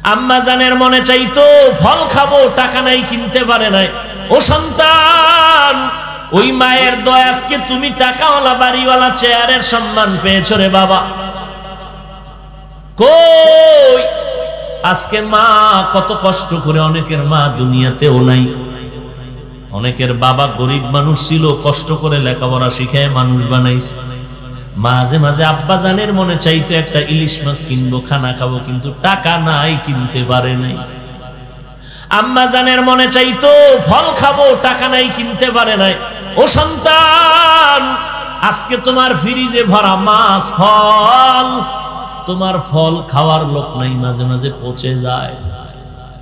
আম্মা জানের মনে চাইতো ফল খাবো, টাকা নাই, কিনতে পারে নাই। ও সন্তান, ওই মায়ের দয়া আজকে তুমি টাকাওয়ালা, বাড়িওয়ালা, চেয়ারের সম্মান পেয়েছো রে বাবা। কই আজকে মা কত কষ্ট করে, অনেকের মা দুনিয়াতেও নাই, অনেকের বাবা গরিব মানুষ ছিল, কষ্ট করে লেখাপড়া শিখায় মানুষ বানাইছে। মাঝে মাঝে আব্বা জানের মনে চাইতো একটা ইলিশ মাছ কিনবো, খানা খাবো, কিন্তু টাকা নাই, কিনতে পারে নাই। আম্মা জানের মনে চাইতো ফল খাবো, টাকা নাই, কিনতে পারে নাই। ও সন্তান, আজকে তোমার ফ্রিজে ভরা মাছ, ফল, তোমার ফল খাওয়ার লোক নাই, মাঝে মাঝে পচে যায়।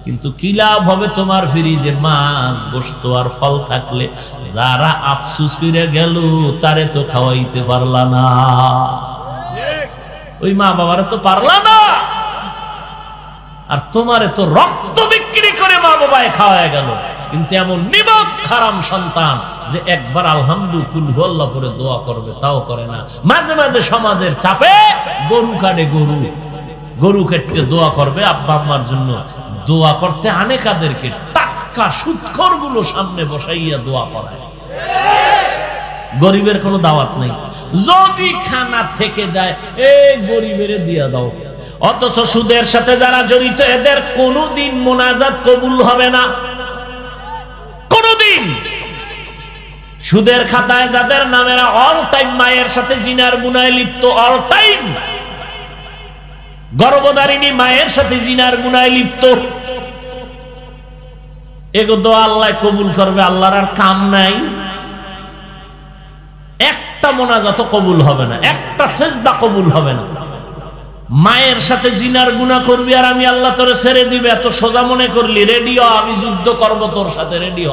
কিন্তু কি লাভ হবে তোমার ফ্রিজে মাছ, গোশত আর ফল থাকলে? যারা আফসোস করে গেল তারে তো খাওয়াইতে পারলা না, ওই মা বাবারে তো পারলা না, আর তোমারে তো রক্ত বিক্রি করে মা বাবায় খাওয়ায় গেল। কিন্তু এমন নিমক হারাম সন্তান যে একবার আলহামদুলিল্লাহ করে দোয়া করবে তাও করে না। মাঝে মাঝে সমাজের চাপে গরু কাটে, গরু কেটে দোয়া করবে আব্বা আম্মার জন্য। দোয়া করতে আনে কাদেরকে? টাটকা সুদখোর গুলো সামনে বসাইয়া দোয়া করায়। গরিবের কোনো দাওয়াত নেই, যদি খানা থেকে যায় এই গরিবের দিয়া দাও। অথচ সুদের সাথে যারা জড়িত এদের কোনোদিন মোনাজাত কবুল হবে না, কোনোদিন। সুদের খাতায় যাদের নামেরা অল টাইম মায়ের সাথে জিনার গুনায় লিপ্ত, অল টাইম গর্ভধারিণী মায়ের সাথে জিনার গুনায় লিপ্ত, এগো দোয়া আল্লাহ কবুল করবে? আল্লাহর আর কাম নাই? একটা মোনাজাত কবুল হবে না, একটা সেজদা কবুল হবে না। মায়ের সাথে জিনার গুনাহ করবি আর আমি আল্লাহ তোরে ছেড়ে দিবে, এত সোজা মনে করলি? রেডি হ, আমি যুদ্ধ করব তোর সাথে, রেডি হ।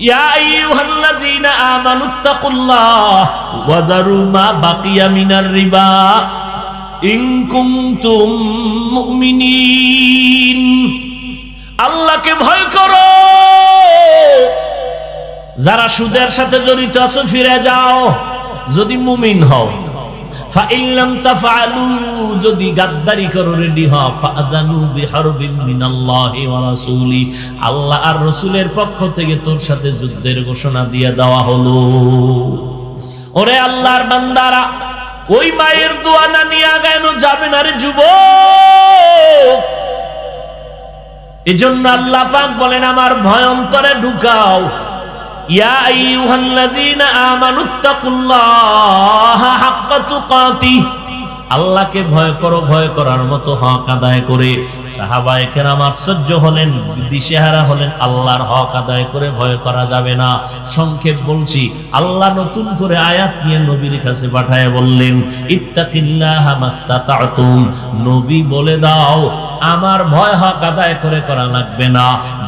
ইয়া আইয়ুহাল্লাযীনা আমানুত্তাকুল্লাহ ওয়া যারু মা বাকিয়া মিনার রিবা ইন কুনতুম মুমিনিন। আল্লাহকে ভয় করো, যারা সুদের সাথে জড়িত আছো ফিরে যাও, যদি মুমিন হও। ফাইন লাম তাফআলু, যদি গাদ্দারি করো রেডি হও। ফাআযানু বিহারবিন মিনাল্লাহি ওয়া রাসূলি, আল্লাহ আর রাসূলের পক্ষ থেকে তোর সাথে যুদ্ধের ঘোষণা দিয়ে দেওয়া হলো। ওরে আল্লাহর বান্দারা, ওই মায়ের দোয়া না নিয়ে গেল যাবে না রে যুবক। এজন্য আল্লাহ পাক বলেন আমার ভয় অন্তরে ঢুকাও। ইয়া আইয়ুহাল্লাযীনা আমানুত্তাকুল্লাহা হাক্কা তুকাতিহ, আল্লাহকে ভয় করো, ভয় করার মতো হক আদায় করে। সাহাবায়ে কেরাম আশ্চর্য হলেন, দিশেহারা হলেন, আল্লাহর হক আদায় করে ভয় করা যাবে না। সংক্ষেপ বলছি, আল্লাহ নতুন করে আয়াত নিয়ে নবীর কাছে পাঠায় বললেন ইত্তাকিল্লাহা মাস্তাতাতুম, নবী বলে দাও আমার ভয় হক আদায় করে করা লাগবে না,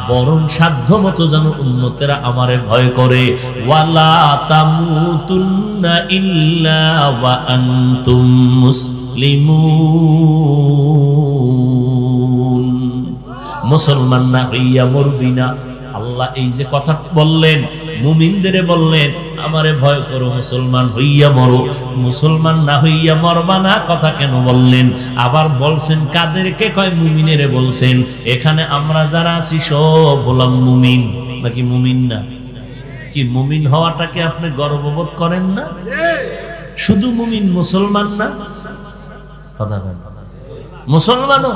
বরং সাধ্যমতো যেন উম্মতেরা আমারে ভয় করে। ওয়ালা তামুতুন্না ইল্লা ওয়া আনতুম মুসলিমুন, মুসলমান না হইয়া মরবি না। আল্লাহ এই যে কথা বললেন, মুমিনদের বললেন আমারে ভয় করো, মুসলমান হইয়া মরো। মুসলমান না হইয়া মরবা না কথা কেন বললেন? আবার বলছেন কাদেরকে? কয় মুমিনেরে বলছেন। এখানে আমরা যারা আছি সব হলাম মুমিন, নাকি মুমিন না? কি মুমিন হওয়াটাকে আপনি গর্ববোধ করেন না? শুধু মুমিন, মুসলমান না? কথা বলেন, মুসলমানও।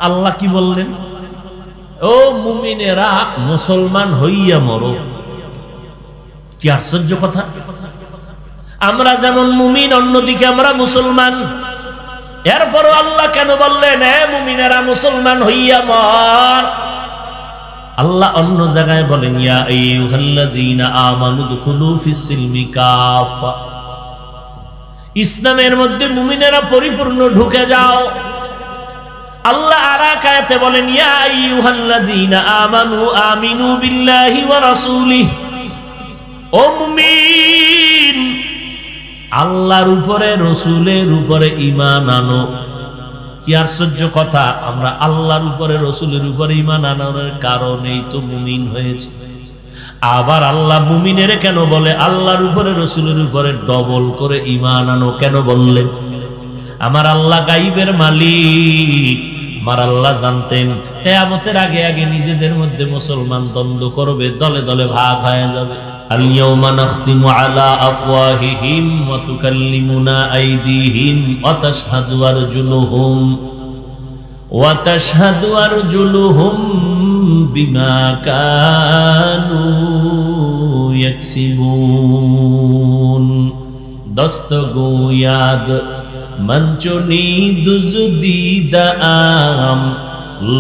আল্লাহ কি বললেন? ও মুমিনেরা মুসলমান হইয়া মরো। কি আশ্চর্য কথা! আমরা যেমন মুমিন, অন্যদিকে আমরা মুসলমান। এরপরও আল্লাহ কেন বললেন এ মুমিনেরা মুসলমান হইয়া মর? আল্লাহ অন্য জায়গায় বলেন ইয়া আইয়ুহাল্লাযীনা আমানু দুখুলু ফিস সিলমি কাফা, ইসলামের মধ্যে মুমিনেরা পরিপূর্ণ ঢুকে যাও। আল্লাহ আর এক আয়াতে বলেন ইয়া আইয়ুহাল্লাযীনা আমানু আমিনু বিল্লাহি ওয়া রাসূলিহি, ও মুমিন আল্লাহর উপরে রাসূলের উপরে ঈমান আনো। কি আশ্চর্য কথা! আমরা আল্লাহর উপরে রাসূলের উপরে ঈমান আনার কারণেই তো মুমিন হয়েছে। আবার আল্লাহ মুমিনের কেন বলে আল্লাহর উপরে রাসূলের উপরে ডবল করে ঈমান আনো কেন বললেন? আমার আল্লাহ গাইবের মালিক। আমার আল্লাহ জানতেন কিয়ামতের আগে আগে নিজেদের মধ্যে মুসলমান দ্বন্দ্ব করবে, দলে দলে ভাগ হয়ে যাবে। আল ইয়াউমা নাখতিমু আলা আফওয়াহিহিম ওয়া তুকাল্লিমুনা আইদিহিম ওয়া তাশহাদু আরজুলুহুম বিমা কানু ইয়াকসিবুন। দস্তগোয়াদ মঞ্চনি দুজদিদাম,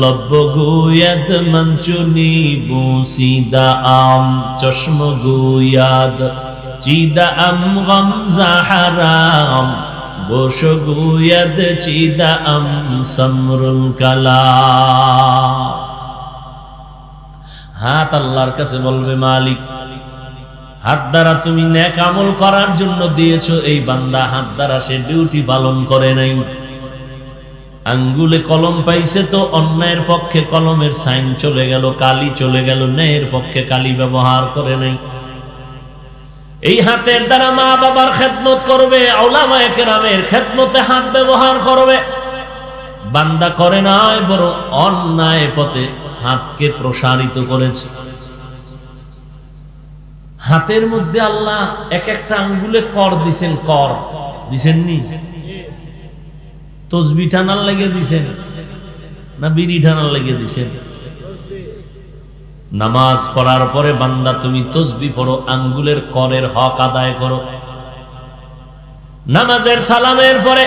লব্বগোয়াদ মঞ্চনি বুসিদাম, চশমগোয়াদ চিদাম গমজা হারাম, বশগোয়াদ চিদাম সমরুল কালা। হাত আল্লাহর কাছে বলবে, মালিক হাত দ্বারা তুমি নেক আমল করার জন্য দিয়েছো, এই বান্দা হাত দ্বারা সে ডিউটি পালন করে নাই। আঙ্গুলে কলম পাইছে তো অন্যায়ের পক্ষে কলমের সাইন চলে গেল, কালি চলে গেল, ন্যায়ের পক্ষে কালি ব্যবহার করে নাই। এই হাতের দ্বারা মা বাবার খেদমত করবে, উলামায়ে কেরামের খেদমতে হাত ব্যবহার করবে। বান্দা করে নাই, বরং অন্যায় পথে হাতকে প্রসারিত করেছে। হাতের মধ্যে আল্লাহ এক একটা আঙ্গুলে কর দিছেন, কর দিছেন নি? তসবিহ টানার লেগে দিছেন না বিড়ি টানার লেগে দিছেন? নামাজ পড়ার পরে বান্দা তুমি তসবিহ পড়ো, আঙ্গুলের করের হক আদায় করো। নামাজের সালামের পরে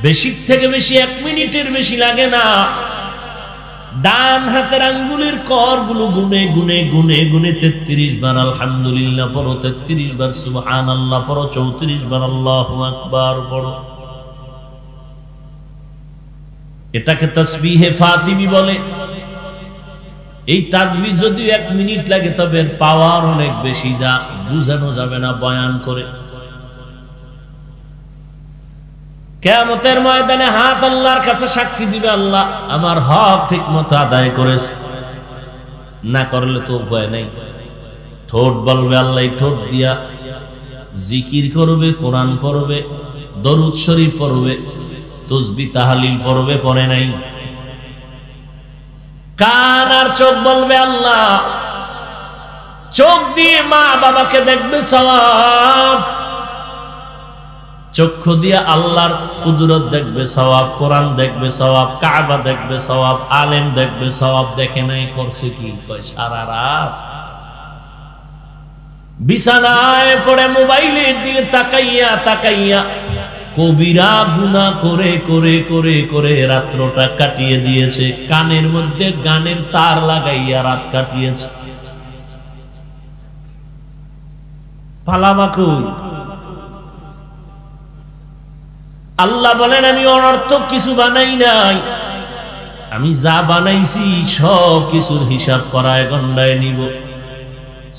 বেশি থেকে বেশি 1 মিনিটের বেশি লাগে না, ডান হাতের আঙ্গুলের করগুলো গুনে গুনে গুনে গুনে 33 বার আলহামদুলিল্লাহ পড়ো, 33 বার সুবহানাল্লাহ পড়ো, 34 বার আল্লাহু আকবার পড়ো। এটাকে তাসবিহে ফাতিমি বলে। এই তাসবিহ যদি 1 মিনিট লাগে তবে পাওয়ার অনেক বেশি, যা বুঝানো যাবে না বয়ান করে। কিয়ামতের ময়দানে হাত আল্লাহর কাছে সাক্ষী দিবে, আল্লাহ আমার হক ঠিকমতো আদায় করেছে, না করলে তো উপায় নাই। ঠোঁট বলবে, আল্লাহ ঠোঁট দিয়া জিকির করবে, কোরআন পড়বে, দরুদ শরীফ পড়বে, তাসবিহ তাহলিল পড়বে, পড়ে নাই। কান আর চোখ বলবে, আল্লাহ চোখ দিয়ে মা বাবাকে দেখবে সওয়াব, চক্ষু দিয়ে আল্লাহর কুদরত দেখবে সওয়াব, কোরআন দেখবে সওয়াব, কাবা দেখবে সওয়াব, আলেম দেখবে সওয়াব। দেখে নাই, করছে কি? সারা রাত বিছানায় পড়ে মোবাইলের দিকে তাকাইয়া তাকাইয়া কবিরা গুনাহ করে করে করে করে রাত্রটা কাটিয়ে দিয়েছে, কানের মধ্যে গানের তার লাগাইয়া রাত কাটিয়েছে। পালাবা কই? আল্লাহ বলেন, আমি অনর্থক কিছু বানাই নাই, আমি যা বানাইছি সব কিছুর হিসাব করায় গন্ডায় নিব।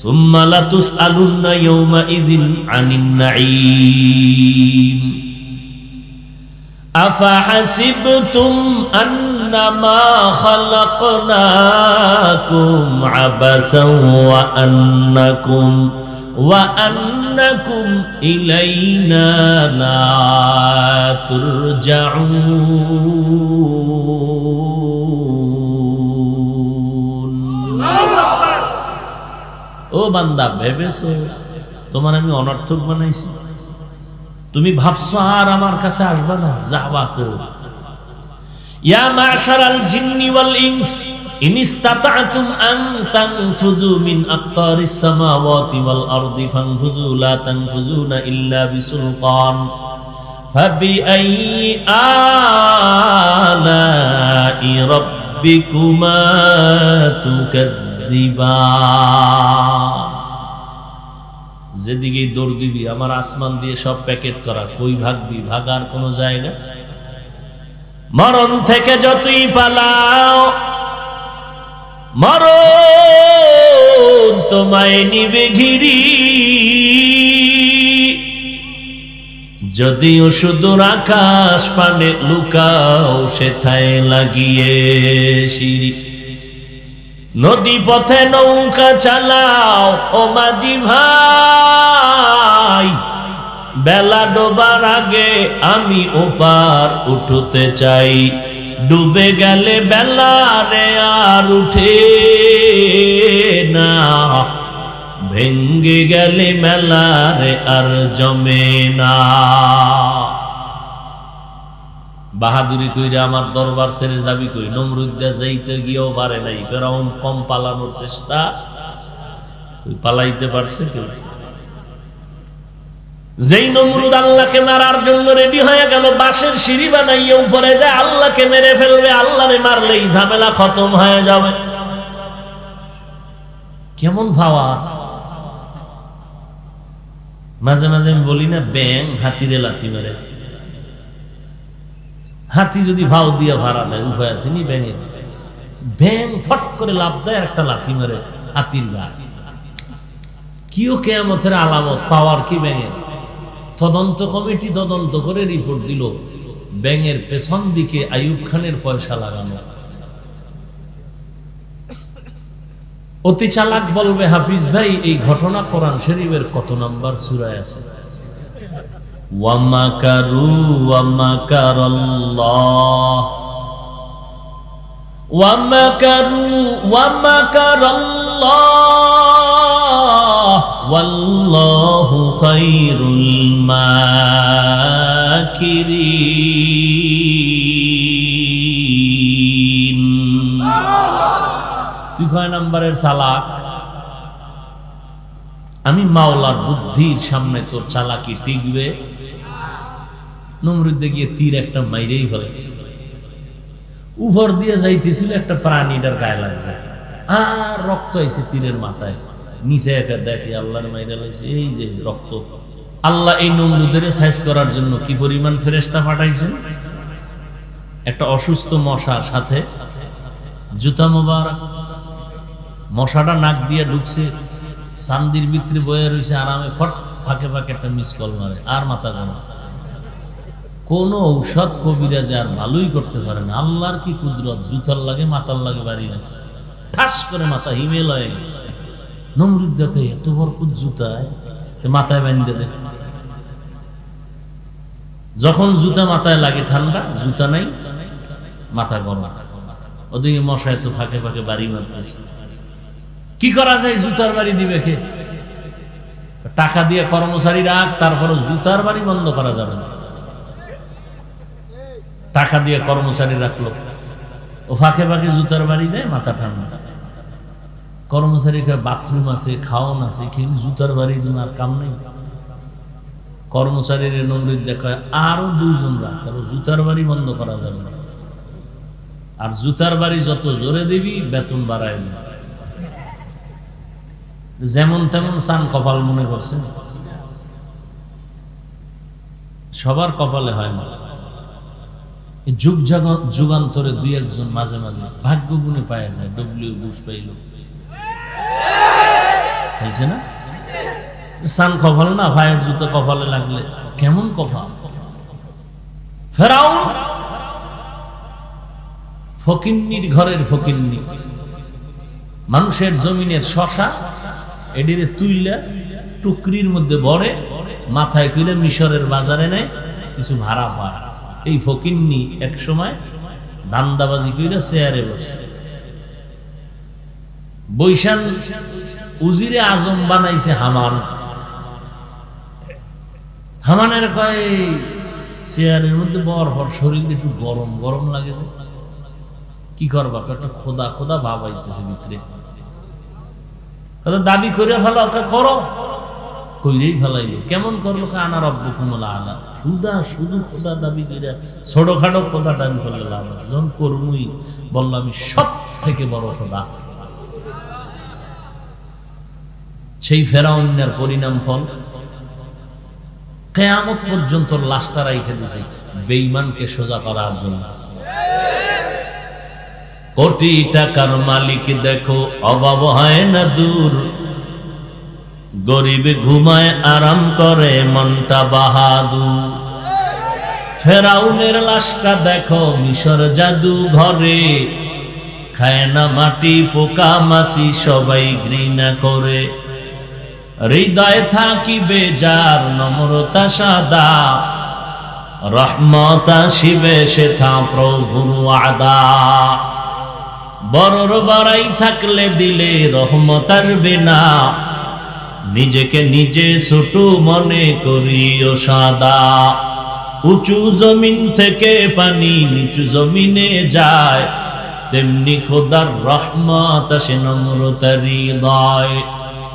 সুম্মা লাতুসআলুন্না ইয়াওমাইযিন আনিন নাঈম আফাহাসিবতুম আন্নামা খালাকনাকুম আবাসান ওয়া আন্নাকুম ইলাইনা লা তুরজাউন। ও বান্দা, ভেবেছো তোমার আমি অনর্থক বানাইছি? তুমি ভাবছো আর আমার কাছে আসবা না? যাবা তো। ইয়া মাশারাল জিন্নি ওয়াল ইনস ইন ইসতাতা'তুম আন তানফুযু মিন আকতারিস সামাওয়াতি ওয়াল আরদি ফানফুযু লা তানফুযুনা ইল্লা বিসুলতান ফাবিআইয়ি আলা'i রাব্বিকুমা তুকাযযিবান। যেদিকেই দৌড় দিবি আমার আসমান দিয়ে সব প্যাকেট করা, কই ভাগবি? ভাগার কোনো জায়গা। মরণ থেকে যতই পালাও মরণ তোমায় নিবে ঘিরি, যদিও সুদূর আকাশ পানে লুকাও সেথায় লাগিয়ে সিঁড়ি। নদী পথে নৌকা চালাও ও মাঝি ভাই, বেলা ডোবার আগে আমি ওপার উঠতে চাই, ডুবে গেলে বেলা রে আর উঠে না, ভেঙ্গে গেলে মেলা রে আর জমে না। বাহাদুরি কইরা আমার দরবার ছেড়ে যাবি কই? নমরুদ্দা যাইতে গিয়েও পারে নাই, ফেরাউন কম পালানোর চেষ্টা, পালাইতে পারছে কেউ? যেই নমরুদ আল্লাহকে মারার জন্য রেডি হয়ে গেল, বাঁশের সিঁড়ি বানাইয়া উপরে যায় আল্লাহকে মেরে ফেলবে, আল্লাহরে মারলেই ঝামেলা খতম হয়ে যাবে। কেমন ভাবা! মাঝে মাঝে আমি বলি না, ব্যাং হাতিরে লাথি মেরে। হাতি যদি ভাও দিয়ে ভাড়া দেয়, উপায় আছে নি ব্যাঙের? ব্যাং ফট করে লাভ দেয়, একটা লাথি মেরে হাতির গা। কিও কিয়ামতের আলামত, পাওয়ার কি ব্যাঙের? তদন্ত কমিটি তদন্ত করে রিপোর্ট দিল, ব্যাঙের পেছন দিকে আইয়ুব খানের পয়সা লাগানো। অতি চালাক বলবে, হাফিজ ভাই এই ঘটনা কোরআন শরীফের কত নাম্বার সূরায় আছে? ওয়া মাকারু ওয়া মাকারাল্লাহ, ওয়া মাকারু ওয়া মাকারাল্লাহ ওয়াল্লাহু খায়রুল মাকিরিন। তুই কয় নাম্বারের চালাক? আমি মাওলার বুদ্ধির সামনে তোর চালাকি টিকবে? নমরুদে গিয়ে তীর একটা মাইরেই ফেলেছে, উপর দিয়ে যাইতেছিল, একটা প্রাণীটার গায়ে লাগছে, আর রক্ত আইছে তীরের মাথায়, নিচে একটা দেখে আল্লাহর মাইরা লাগছে, এই যে রক্ত। আল্লাহ এই নমরুদের সাইজ করার জন্য কি পরিমাণ ফেরেশতা পাঠাইছেন? একটা অসুস্থ মশার সাথে জুতা মোবারক, মশাটা নাক দিয়ে ঢুকছে, চান্দির ভিতরে বয়ে রয়েছে আরামে, ফট ফাঁকে ফাঁকে একটা মিস কল মারে, আর মাথা গরম। কোন ঔষধ কবিরাজে আর ভালোই করতে পারে না। আল্লাহর কি কুদরত! জুতার লাগে মাথার লাগে বাড়ি লাগছে, ঠাস করে মাথা হিমেল হয়ে গেছে। নমরুদ দেখে এত বরকত জুতায়, মাথায় বাঁধতে দে। যখন জুতা মাথায় লাগে ঠান্ডা, জুতা নাই, মাথা গরম। ওদিকে মশায় তো ফাঁকে ফাঁকে বাড়ি মারতেছে। কি করা যায়? জুতার বাড়ি দিবে কে? টাকা দিয়ে কর্মচারী রাখ, তারপরে জুতার বাড়ি বন্ধ করা যাবে না। টাকা দিয়ে কর্মচারী রাখলো, ও ফাঁকে ফাঁকে জুতার বাড়ি দেয়, মাথা ঠান্ডা। কর্মচারী বাথরুম আছে, খাওয়ান আছে, কিন্তু জুতার বাড়ি আর কাম নেই। কর্মচারীর নমরুদ দেখায় আরো দুইজন রাখ, জুতার বাড়ি বন্ধ করা যাবে না। আর জুতার বাড়ি যত জোরে দিবি বেতন বাড়ায় না। যেমন তেমন সান কপাল মনে করছে, সবার কপালে হয় না। যুগ যুগান্তরে দুই একজন মাঝে মাঝে ভাগ্য গুণে পাওয়া যায়। ডব্লিউ বুশ পাইল, হয়েছে না? সান কপাল না, ভাইয়ের জুতো কপালে লাগলে কেমন কপাল। ফেরাউন ফকিন্নির ঘরের ফকিন্নি, মানুষের জমিনের শশা, এডিরে তুইলা টুকরির মধ্যে বড়ে, মাথায় কইলে মিশরের বাজারে নেয়, কিছু ভাড়া পায়। এই ফকিন্নি এক সময় ধান্দাবাজি কইরা চেয়ারে বসে, বৈশান উজিরে আজম বানাইছে হামান। হামানের কয় চেয়ারের মধ্যে বরফর, শরীর একটু গরম গরম লাগে, যে কি করবা, একটা খোদা খোদা ভাব আইতেছে ভিতরে। দাবি করে ফেলো, ওকে করো, কইরেই ফেলাইলো। কেমন করলো? আনা রব্বুকুমুল আলা। শুধু খোদা দাবি করে, ছোটখাটো খোদা দাবি করলে লাভ আছে? যখন কর্মই বললো আমি সব থেকে বড় খোদা। সেই ফেরাউনের পরিণাম ফল কিয়ামত পর্যন্ত লাশটা রাইখে দিছে বেঈমানকে সোজা করার জন্য। কোটি টাকার মালিক দেখো, অভাব হয় না দূর, গরিবে ঘুমায় আরাম করে মনটা বাহাদুর। ফেরাউনের লাশটা দেখো মিশর জাদু ঘরে, খায় না মাটি পোকা মাছি সবাই ঘৃণা করে। হৃদয়ে থাকিবে যার নম্রতা সাদা, রহমত আসিবে সেথা প্রভুর ওয়াদা। বড়র বড়াই থাকলে দিলে রহমত আসবে না, নিজেকে নিজে ছোট মনে করিও সাদা। উঁচু জমিন থেকে পানি নিচু জমিনে যায়, তেমনি খোদার রহমত আসে নম্রতার হৃদয়।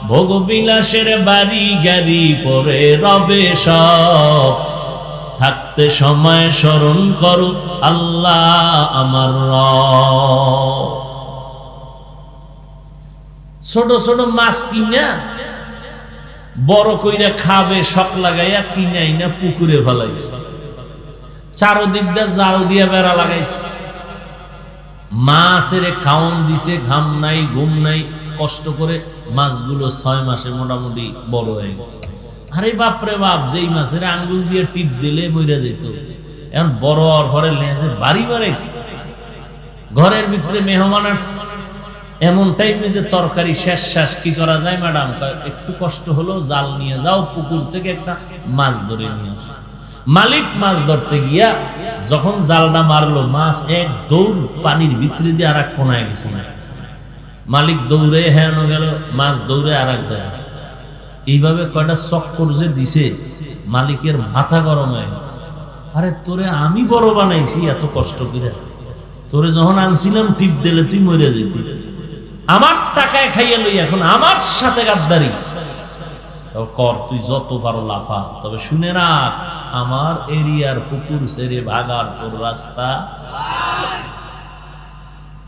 ভোগবিলাসের বাড়ি গাড়ি পরে রবে সব, থাকতে সময় স্মরণ করো আল্লাহ আমার রব। ছোট ছোট মাছ কিনা বড় কইরা খাবে শখ লাগাইয়া কিনাই না পুকুরে ফেলাইছে, চারদিক দিয়ে জাল দিয়া বেড়া লাগাইছে, মাছের খাওয়ন দিছে, ঘাম নাই ঘুম নাই, কষ্ট করে মাছগুলো 6 মাসে মোটামুটি বড় হয়ে গেছে। আরে বাপরে বাপ, যেই মাছের আঙ্গুল দিয়ে টিপ দিলে মইরা যেত, এখন বড় হওয়ার পরে লেজে বাড়ি মারে। ঘরের ভিতরে মেহমান আসছে, এমন টাইমে যে তরকারি শেষ শেষ, কি করা যায় ম্যাডাম? একটু কষ্ট হলো, জাল নিয়ে যাও, পুকুর থেকে একটা মাছ ধরে নিয়ে আসো। মালিক মাছ ধরতে গিয়া যখন জালটা মারলো, মাছ এক দৌড় পানির ভিতরে দিয়ে আর এক কোনায় গেছে। মালিক দৌড়ে হেন গেল, মাছ দৌড়ে আর এক জায়গায়। এইভাবে কয়টা চক্কর যে দিছে, মালিকের মাথা গরম হয়ে গেছে। আরে তোরে আমি বড় বানাইছি এত কষ্ট করে, তোরে যখন আনছিলাম টিপ দিলে তুই মরে যেতি, আমার টাকায় খাইয়ে লই, এখন আমার সাথে গাদ্দারি কর, তুই যত পারো লাফা। তবে শুনে রাখ, আমার এরিয়ার পুকুর ছেড়ে ভাগার তোর রাস্তা।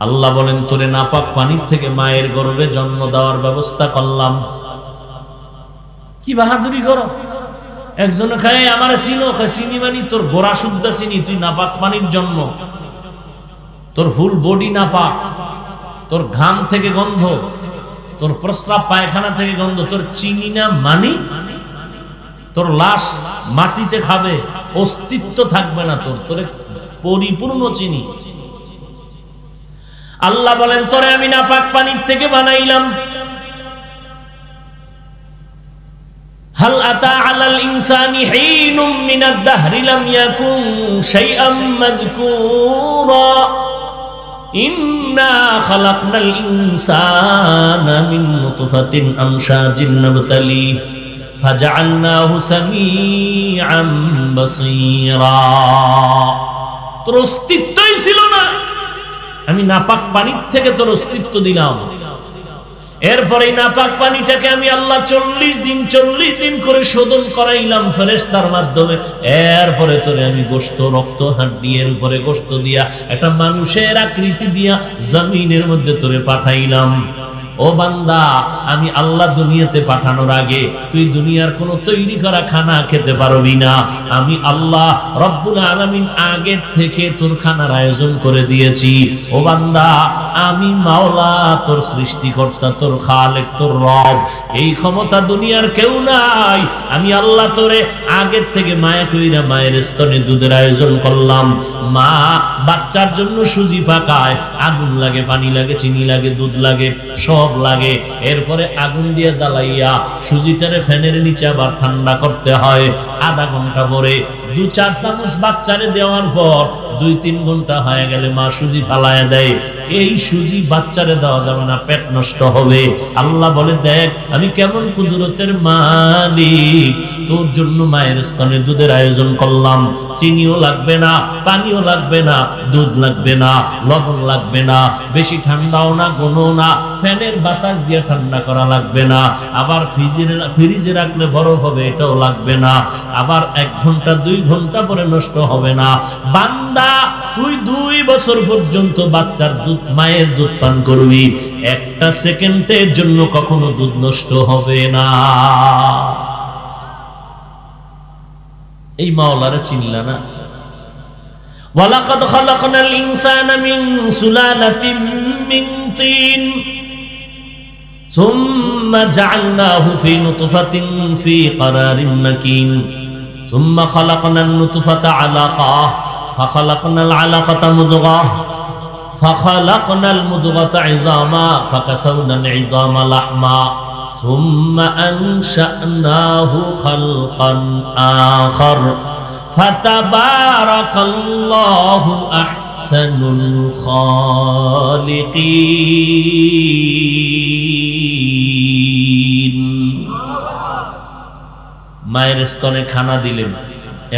আল্লাহ বলেন, তোরে নাপাক পানির থেকে মায়ের গর্ভে জন্ম দেওয়ার ব্যবস্থা করলাম। কি বাহাদুরি করো! একজন খায় আমার চিনো, চিনি মানি তোর গোড়া শুদ্ধ চিনি, তুই নাপাক পানির জন্ম, তোর ফুল বডি নাপাক, তোর ঘাম থেকে গন্ধ, তোর প্রস্রাব পায়খানা থেকে গন্ধ, তোর চিনি না মানি, তোর লাশ মাটিতে খাবে, অস্তিত্ব থাকবে না তোর, তোরে পরিপূর্ণ চিনি। আল্লাহ বলেন, তোরে আমি নাপাক পানির থেকে বানাইলাম। হাল আতা আলাল ইনসানি হিনুম মিনাদ দাহরি লাম ইয়াকুন শাইআম মাযকুরা ইন্না খালাকনাল ইনসানা মিন নুতফাতিন আমশাজিন নাবতালি ফাজআলনাহু সামিআম বাসীরা। তোর অস্তিত্বই ছিল না, আমি নাপাক পানির থেকে তোর অস্তিত্ব দিলাম। এরপরে নাপাক পানিটাকে আমি আল্লাহ 40 দিন করে শোধন করাইলাম ফেরেশতার মাধ্যমে। এরপরে তোরে আমি গোশত, রক্ত, হাড্ডি এর উপরে গোশত দিয়া একটা মানুষের আকৃতি দিয়া জমিনের মধ্যে তোরে পাঠাইলাম। ও বান্দা, আমি আল্লাহ দুনিয়াতে পাঠানোর আগে তুই দুনিয়ার কোনো তৈরি করা খানা খেতে পারবি না। আমি আল্লাহ রব্বুল আলামিন আগে থেকে তোর খানার আয়োজন করে দিয়েছি। ও বান্দা, আমি মাওলা, তোর সৃষ্টিকর্তা, তোর খালেক, তোর রব। এই ক্ষমতা দুনিয়ার কেউ নাই। আমি আল্লাহ তোরে আগের থেকে মায়া কইরা মায়ের স্তনে দুধের আয়োজন করলাম। মা বাচ্চার জন্য সুজি পাকায়, আগুন লাগে, পানি লাগে, চিনি লাগে, দুধ লাগে, সব লাগে। এরপরে আগুন দিয়ে জ্বালাইয়া সুজিটারে ফ্যানের নিচে আবার ঠান্ডা করতে হয়। আধা ঘন্টা পরে 2-4 চামচ বাচ্চারে দেওয়ার পর 2-3 ঘন্টা হয়ে গেলে মা সুজি ফালায় দেয়। এই সুজি বাচ্চারে দেওয়া যাবে না, পেট নষ্ট হবে। আল্লাহ বলে, দেখ আমি কেমন কুদরতের মালিক, তোর জন্য মায়ের স্তনে দুধের আয়োজন করলাম। চিনিও লাগবে না, পানিও লাগবে না, দুধ লাগবে না, লবণ লাগবে না, বেশি ঠান্ডাও না, ঘনও না, ফ্যানের বাতাস দিয়ে ঠান্ডা করা লাগবে না, আবার ফ্রিজে রাখলে বরফ হবে এটাও লাগবে না, আবার 1 ঘন্টা 2 ঘন্টা পরে নষ্ট হবে না। বান্দা, তুই 2 বছর পর্যন্ত বাচ্চার দুধ, মায়ের দুধ পান করবি, 1টা সেকেন্ডের জন্য কখনো দুধ নষ্ট হবে না। এই মাওলারে চিনলা না? ওয়ালাকাদ খালাকনাল ইনসানা মিন সুলালাতিন মিন তিন সুম্মা জাআলনাহু ফি নুতফাতিন ফি ক্বারারিন মাকিন সুম্মা খালাকনান নুতফাতা আলাকা ফাখালাকনাল আলাকাতা মুদগাহ ফাখালাকনাল মুদগাতা ইযামা ফাকাসাওনাল ইযামা লাহমা থুম্মা আনশানাহু খালকান আখার ফাতাবারাকাল্লাহু আহসানুল খালিকিন। মায়ের স্তনে খানা দিলেন,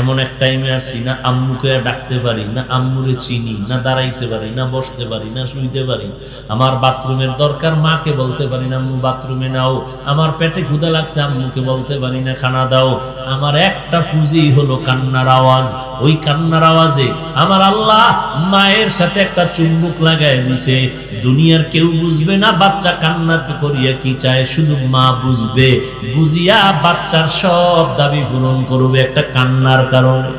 এমন এক টাইমে আসছি না আম্মুকে ডাকতে পারি না, আম্মুরে চিনি না, দাঁড়াইতে পারি না, বসতে পারি না, শুইতে পারি। আমার বাথরুমের দরকার, মাকে বলতে পারি না আম্মু বাথরুমে নাও। আমার পেটে ক্ষুধা লাগছে, আম্মুকে বলতে পারি না খানা দাও। আমার একটা পুঁজি হলো কান্নার আওয়াজ। ওই কান্নার আওয়াজে আমার আল্লাহ মায়ের সাথে একটা চুম্বক লাগায় দিছে। দুনিয়ার কেউ বুঝবে না বাচ্চা কান্না করিয়া কি চায়, শুধু মা বুঝবে। বুঝিয়া বাচ্চার সব দাবি পূরণ করবে একটা কান্নার কারণে।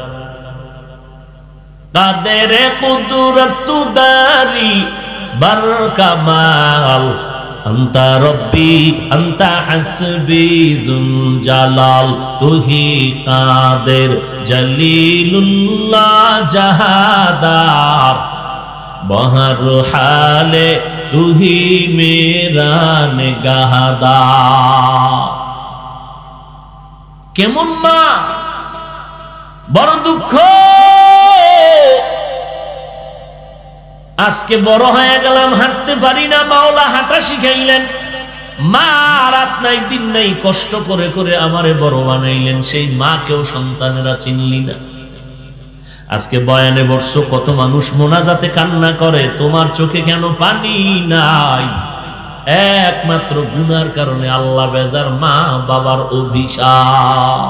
কাদের কুদরত দারি বারকামাল আন্তা রব্বি আন্তা হাসবি যুল জালাল তুহি কাদের জলিলুল্লাহ জাহাদার বহর হালে তুহি মেরা নিগাহদার। কেমন মা, বড় দুঃখ। আজকে বড় হয়ে গেলাম, হাঁটতে পারি না, মাওলা হাঁটা শিখাইলেন। মা রাত নাই দিন নাই কষ্ট করে করে আমারে বড় বানাইলেন। সেই মাকেও সন্তানেরা চিনলি না। আজকে বয়ানে বসছো, কত মানুষ মোনাজাতে কান্না করে, তোমার চোখে কেন পানি নাই? একমাত্র গুনার কারণে আল্লাহ বেজার, মা বাবার অভিশাপ।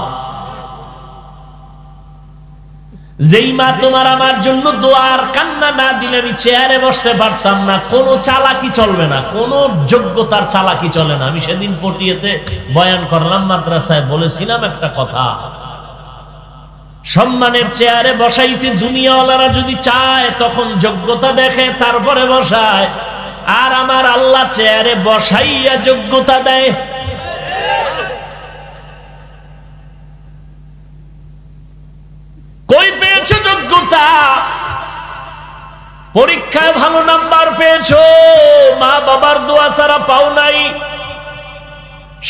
যেই মা তোমার আমার জন্য দোয়ার কান্না না দিলে আমি চেয়ারে বসতে পারতাম না। কোনো চালাকি চলবে না, কোনো যোগ্যতার চালাকি চলে না। আমি সেদিন পটিয়াতে বয়ান করলাম, মাদ্রাসায় বলেছিলাম একটা কথা, সম্মানের চেয়ারে বসাইতে দুনিয়াওয়ালারা যদি চায় তখন যোগ্যতা দেখে তারপরে বসায়, আর আমার আল্লাহ চেয়ারে বসাইয়া যোগ্যতা দেয়। কই পেয়েছো যোগ্যতা? পরীক্ষায় ভালো নাম্বার পেয়েছো, মা বাবার দোয়া ছাড়া পাও নাই।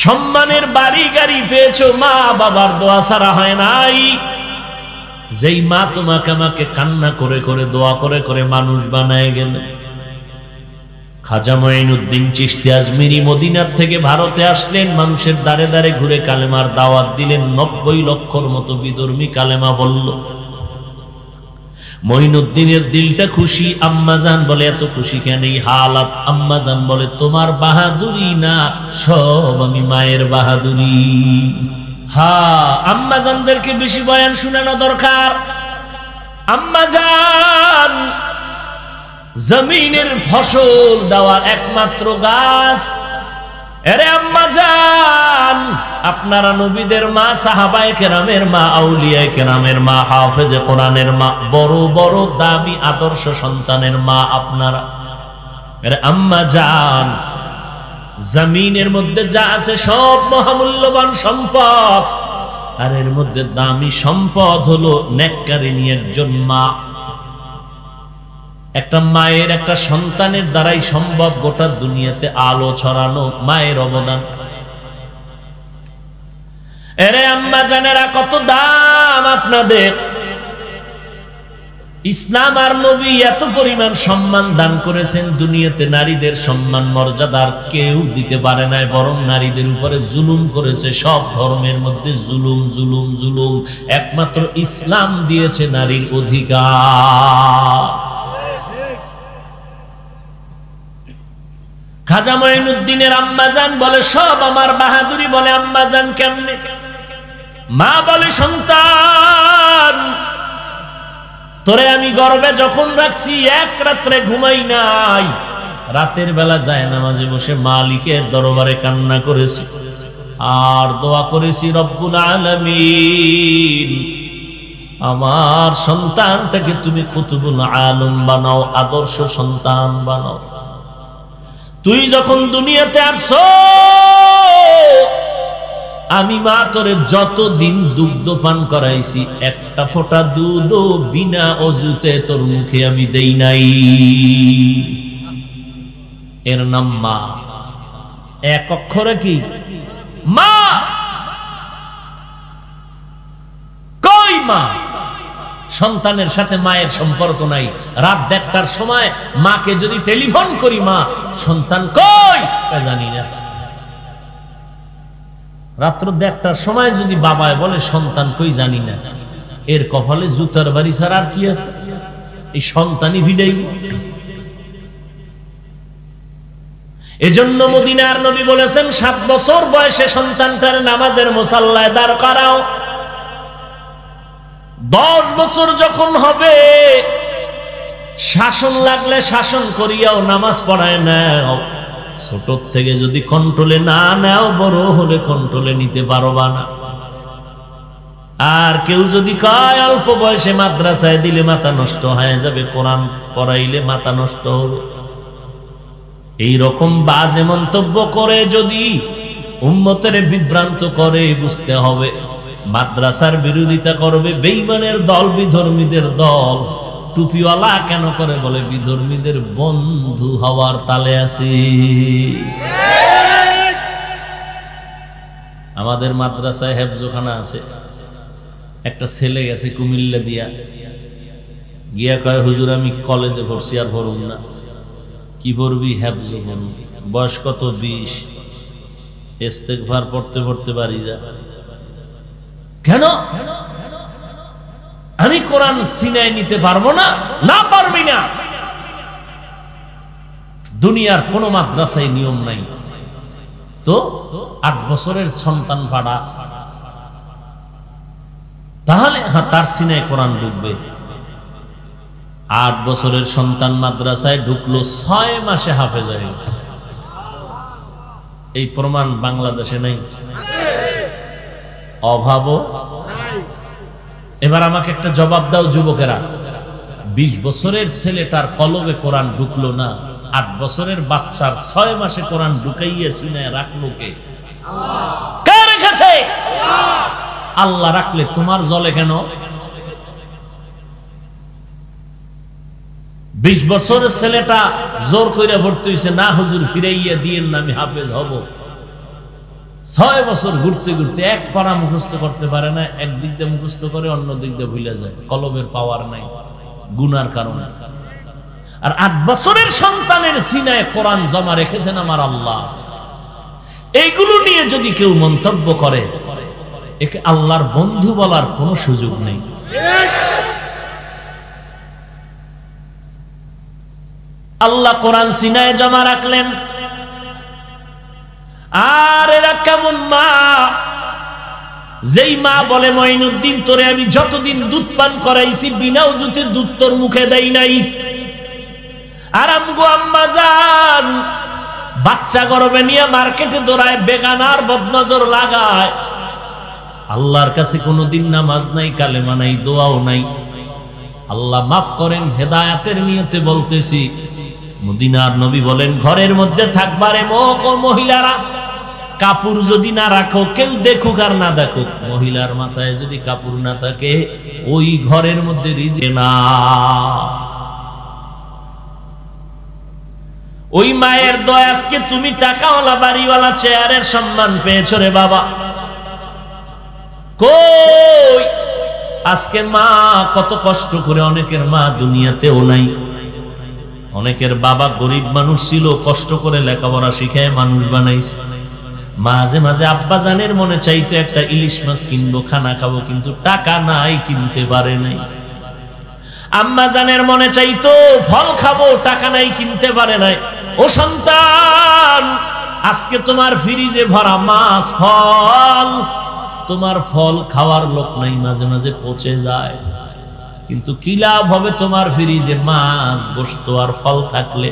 সম্মানের বাড়ি গাড়ি পেয়েছো, মা বাবার দোয়া ছাড়া হয় নাই। যেই মা তোমাকে আমাকে কান্না করে করে দোয়া করে করে মানুষ বানায় গেল। খাজা মঈনুদ্দিন চিশতি আজমিরি মদিনার থেকে ভারতে আসলেন, মানুষের দাঁড়ে দাঁড়ে ঘুরে কালেমার দাওয়াত দিলেন। 90 লক্ষর মতো বিধর্মী কালেমা বলল। মঈনুদ্দিনের দিলটা খুশি। আম্মাজান বলে এত খুশি কেন? এই হালাত। আম্মাজান বলে তোমার বাহাদুরি না, সব আমি মায়ের বাহাদুরি। হ্যাঁ, আম্মাজানদেরকে বেশি বয়ান শোনানো দরকার। আম্মাজান জমিনের ফসল দেওয়ার একমাত্র গাছ। আরে আম্মাজান, আপনারা নবীদের মা, সাহাবায়ে কেরামের মা, আউলিয়ায়ে কেরামের মা, হাফেজে কোরআনের মা, বড় বড় দামি আদর্শ সন্তানের মা আপনারা। আরে আম্মাজান, জমিনের মধ্যে যা আছে সব মহামূল্যবান সম্পদ, আর এর মধ্যে দামি সম্পদ হলো নেককারিনী একজন মা। একটা মায়ের, একটা সন্তানের দ্বারাই সম্ভব গোটা দুনিয়াতে আলো ছড়ানো। মায়ের অবদান। এরে আম্মা জানেরা, কত দাম আপনাদের। ইসলাম আর নবী এত পরিমাণ সম্মান দান করেছেন, দুনিয়াতে নারীদের সম্মান মর্যাদার কেউ দিতে পারে নাই, বরং নারীদের উপরে জুলুম করেছে। সব ধর্মের মধ্যে জুলুম জুলুম জুলুম, একমাত্র ইসলাম দিয়েছে নারীর অধিকার। খাজা মঈনুদ্দিনের আম্মাজান বলে সব আমার বাহাদুরি। বলে আম্মাজান কেমনে? মা বলে সন্তান, তোরে আমি গর্বে যখন রাখছি এক রাত্রে ঘুমাই নাই। রাতের বেলা যায় নামাজে বসে মালিকের দরবারে কান্না করেছি আর দোয়া করেছি, রব্বুল আলামিন আমার সন্তানটাকে তুমি কুতুবুল আলম বানাও, আদর্শ সন্তান বানাও। তুই যখন দুনিয়াতে আসছো, আমি মা তোরে যতদিন দুগ্ধ পান করাইছি, একটা ফোঁটা দুধও বিনা অজুতে তোর মুখে আমি দেই নাই। এর নাম মা। এক অক্ষরে কি মা। কই মা? সন্তানের সাথে মায়ের সম্পর্ক নাই। রাত 1টার সময় মাকে যদি টেলিফোন করি, মা সন্তান কই জানি না। রাত্র 1টার সময় যদি বাবায় বলে সন্তান কই জানি না, এর কপালে জুতার বাড়ি ছাড়া আর কি আছে? এই সন্তানই ভিড়াই। এজন্য মদিনার নবী বলেছেন 7 বছর বয়সে সন্তানটার নামাজের মুসাল্লায় দাঁড় করাও। 10 বছর যখন হবে, শাসন লাগলে শাসন করিয়াও নামাজ পড়ায় নাও। ছোট থেকে যদি কন্ট্রোলে না নাও, বড় হলে কন্ট্রোলে নিতে পারবা না। আর কেউ যদি কয় অল্প বয়সে মাদ্রাসায় দিলে মাথা নষ্ট হয়ে যাবে, কোরআন পড়াইলে মাথা নষ্ট হবে, এই রকম বাজে মন্তব্য করে যদি উম্মতের বিভ্রান্ত করে, বুঝতে হবে মাদ্রাসার বিরোধিতা করবে বেঈমানের দল, বিধর্মীদের দল। টুপিওয়ালা কেন করে? বলে বিধর্মীদের বন্ধু হওয়ার তালে আছে। আমাদের মাদ্রাসায় হেফজখানা আছে। একটা ছেলে গেছে কুমিল্লা দিয়া, গিয়া কয় হুজুর আমি কলেজে পড়ছি, আর পড়ুন না। কি পড়বি? হেফজ পড়ুন। বয়স কত? 20। ইস্তেগফার পড়তে পড়তে বাড়ি যা। কেন? আমি কোরআন সিনায় নিতে পারবো না? না পারবি না। দুনিয়ার কোন মাদ্রাসায় নিয়ম নাই তো 8 বছরের সন্তান পাড়া, তাহলে হ্যাঁ তার সিনায় কোরআন ঢুকবে। 8 বছরের সন্তান মাদ্রাসায় ঢুকলো, 6 মাসে হাফেজ হয়ে গেছে। এই প্রমাণ বাংলাদেশে নাই, অভাবও। এবার আমাকে একটা জবাব দাও যুবকেরা, 20 বছরের ছেলেটার কলবে কোরআন ঢুকলো না, 8 বছরের বাচ্চার 6 মাসে কোরআন ঢুকাইয়া সিনায় রাখলো কে? কে রেখেছে? আল্লাহ রাখলে তোমার জ্বলে কেন? 20 বছরের ছেলেটা জোর কইরা ভর্তি হইছে, না হুজুর ফিরাইয়া দিয়েন না, আমি হাফেজ হব। 6 বছর ঘুরতে ঘুরতে এক পারা মুখস্থ করতে পারে না, একদিক দিয়ে মুখস্থ করে অন্য দিক দিয়ে ভুলে যায়। কলবের পাওয়ার নাই, গুনার কারণে। আর 8 বছরের সন্তানের সিনায় কোরআন জমা রেখেছেন আমার আল্লাহ। এইগুলো নিয়ে যদি কেউ মন্তব্য করে, একে আল্লাহর বন্ধু বলার কোনো সুযোগ নেই। আল্লাহ কোরআন সিনায় জমা রাখলেন। আর এরা কেমন মা? যেই মা বলে মঈনুদ্দিন তোরে আমি যতদিন দুধ পান করাইছি বিনা উযুতে দুধ তোর মুখে দেই নাই। আর আমগো আম্মা জান বাচ্চা গর্ভে নিয়ে মার্কেটে দৌড়ায়, বেগানার বদনজর লাগায়। আল্লাহর কাছে কোনোদিন নামাজ নাই, কালেমা নাই, দোয়াও নাই। আল্লাহ মাফ করেন, হেদায়েতের নিয়তে বলতেছি। মদিনার নবী বলেন ঘরের মধ্যে থাকবারে মহিলারা কাপড় যদি না রাখো, কেউ দেখুক আর না দেখুক, মহিলার মাথায় যদি কাপড় না থাকে ওই ঘরের মধ্যে রিজিক না। ওই মায়ের দয়া আজকে তুমি টাকাওয়ালা বাড়িওয়ালা চেয়ারের সম্মান পেয়েছো রে বাবা। কই আজকে মা কত কষ্ট করে, অনেকের মা দুনিয়াতেও নাই, অনেকের বাবা গরিব মানুষ ছিল, কষ্ট করে লেখাপড়া শিখায় মানুষ বানাইছে। মাঝে মাঝে আব্বা জানের মনে চাইতো একটা ইলিশ মাছ কিনবো, খানা খাবো, কিন্তু টাকা নাই, কিনতে পারে নাই। আম্মা জানের মনে চাইতো ফল খাবো, টাকা নাই, কিনতে পারে নাই। ও সন্তান, আজকে তোমার ফ্রিজে ভরা মাছ ফল, তোমার ফল খাওয়ার লোক নাই, মাঝে মাঝে পচে যায়। কিন্তু কি লাভ হবে তোমার ফ্রিজে মাছ গোশত আর ফল থাকলে?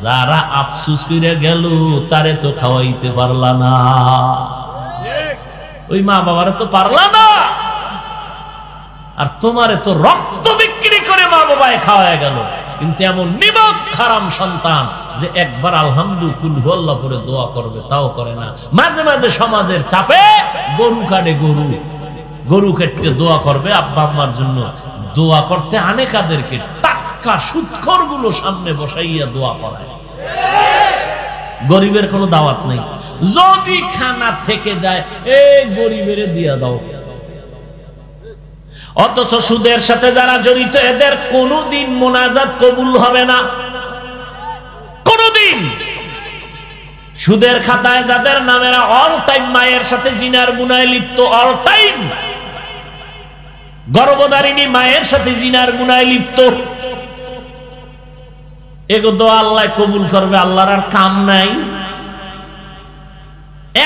যারা আফসোস করে গেল তারে তো খাওয়াইতে পারলা না, ওই মা বাবারে তো পারলা না। আর তোমারে তো রক্ত বিক্রি করে মা বাবায় খাওয়ায় গেল। কিন্তু এমন নিমক হারাম সন্তান যে একবার আলহামদুলিল্লাহ পরে দোয়া করবে তাও করে না। মাঝে মাঝে সমাজের চাপে গরু কাটে, গরু কেটে দোয়া করবে আব্বা আম্মার জন্য। দোয়া করতে আনে কাদেরকে? টাটকা সুদখোর গুলো সামনে বসাইয়া দোয়া করায়। গরিবের কোনো দাওয়াত নেই। যদি খানা থেকে যায় এই গরিবের দিয়া দাও। অথচ সুদের সাথে যারা জড়িত এদের কোনোদিন মোনাজাত কবুল হবে না, কোনোদিন। সুদের খাতায় যাদের নামেরা অল টাইম মায়ের সাথে জিনার গুনায় লিপ্ত, অল টাইম গর্ভধারিণী মায়ের সাথে জিনার গুনায় লিপ্ত, এগুলো আল্লাহ কবুল করবে? আল্লাহর আর কাম নাই?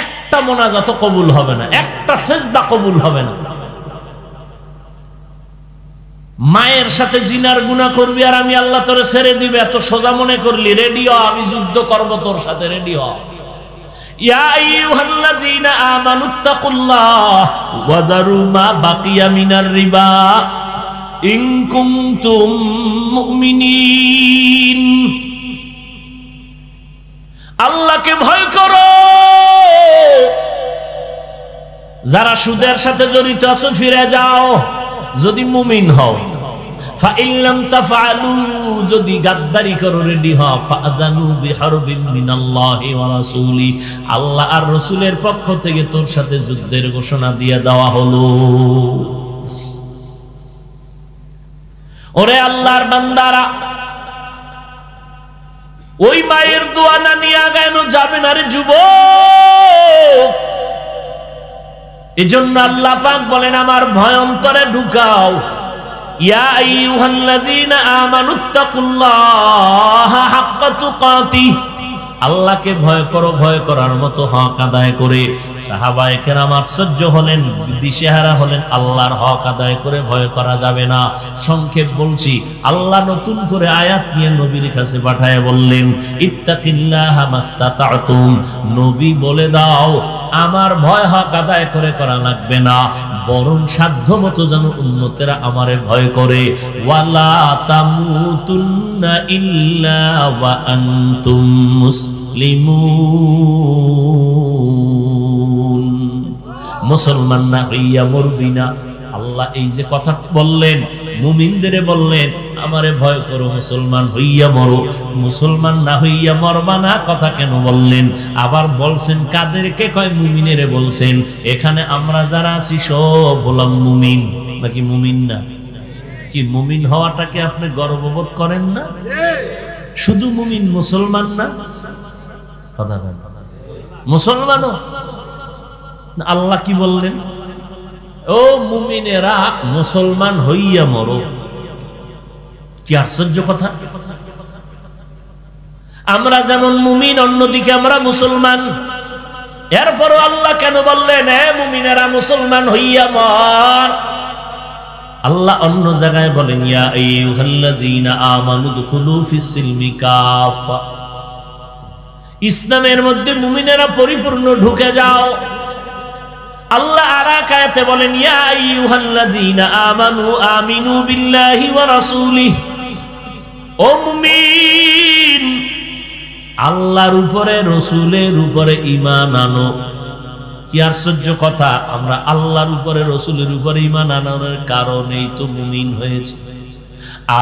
একটা মোনাজাত কবুল হবে না, একটা সেজদা কবুল হবে না। মায়ের সাথে জিনার গুনাহ করবি আর আমি আল্লাহ তোরে ছেড়ে দিবে, এত সোজা মনে করলি? রেডি হ, আমি যুদ্ধ করব তোর সাথে, রেডি হ। ইয়া আইয়ুহাল্লাযীনা আমানুত্তাকুল্লাহ ওয়া যারু মা বাকিয়া মিনার রিবা ইন কুনতুম মুমিনিন। আল্লাহকে ভয় করো, যারা সুদের সাথে জড়িত আছো ফিরে যাও, যদি মুমিন হও। ফাইন লাম তাফআলু, যদি গাদ্দারি করো রেডি হও। ফাআযানু বিহারবিন মিনাল্লাহি ওয়া রাসূলি, আল্লাহ আর রাসূলের পক্ষ থেকে তোর সাথে যুদ্ধের ঘোষণা দিয়ে দেওয়া হলো। ওরে আল্লাহর বান্দারা, ওই মায়ের দোয়া না নিয়ে আগানো যাবে না রে যুবক। এজন্য আল্লাহ পাক বলেন আমার ভয় অন্তরে ঢুকাও। ইয়া আইয়ুহাল্লাযীনা আমানুত্তাকুল্লাহা হাক্কা তুকাতিহ, আল্লাহকে ভয় করো, ভয় করার মতো হক আদায় করে। সাহাবায়ে কেরাম আশ্চর্য হলেন, দিশেহারা হলেন, আল্লাহর হক আদায় করে ভয় করা যাবে না। সংক্ষেপ বলছি, আল্লাহ নতুন করে আয়াত নিয়ে নবীর কাছে পাঠায় বললেন ইত্তাকিল্লাহা মাস্তাতাতুম, নবী বলে দাও আমার ভয় হক আদায় করে করা লাগবে না, বরং সাধ্যমতো যেন উম্মতেরা আমারে ভয় করে। ওয়ালা তামুতুন্না ইল্লা ওয়া আনতুম মুসলিমুন, মুসলমান না হইয়া মরবি না। আল্লাহ এই যে কথা বললেন, মুমিনদের বললেন আমারে ভয় করো, মুসলমান হইয়া মরো। মুসলমান না হইয়া মরবা না কথা কেন বললেন? আবার বলছেন কাদেরকে? কয় মুমিনেরে বলছেন। এখানে আমরা যারা আছি সব হলাম মুমিন, নাকি মুমিন না? কি মুমিন হওয়াটাকে আপনি গর্ববোধ করেন না? শুধু মুমিন, মুসলমান না? কথা বলেন, মুসলমানও। আল্লাহ কি বললেন? ও মুমিনেরা মুসলমান হইয়া মরো। কি আশ্চর্য কথা! আমরা যেমন মুমিন, অন্যদিকে আমরা মুসলমান। এরপরও আল্লাহ কেন বললেন এ মুমিনেরা মুসলমান হইয়া মর? আল্লাহ অন্য জায়গায় বলেন ইয়া আইয়ুহাল্লাযীনা আমানু দুখুলু ফিস সিলমি কাফা, ইসলামের মধ্যে মুমিনেরা পরিপূর্ণ ঢুকে যাও। আল্লাহ আর এক আয়াতে বলেন ইয়া আইয়ুহাল্লাযীনা আমানু আমিনু বিল্লাহি ওয়া রাসূলিহি, ও মুমিন আল্লাহর উপরে রাসূলের উপরে ঈমান আনো। কি আশ্চর্য কথা! আমরা আল্লাহর উপরে রাসূলের উপরে ঈমান আনার কারণেই তো মুমিন হয়েছে।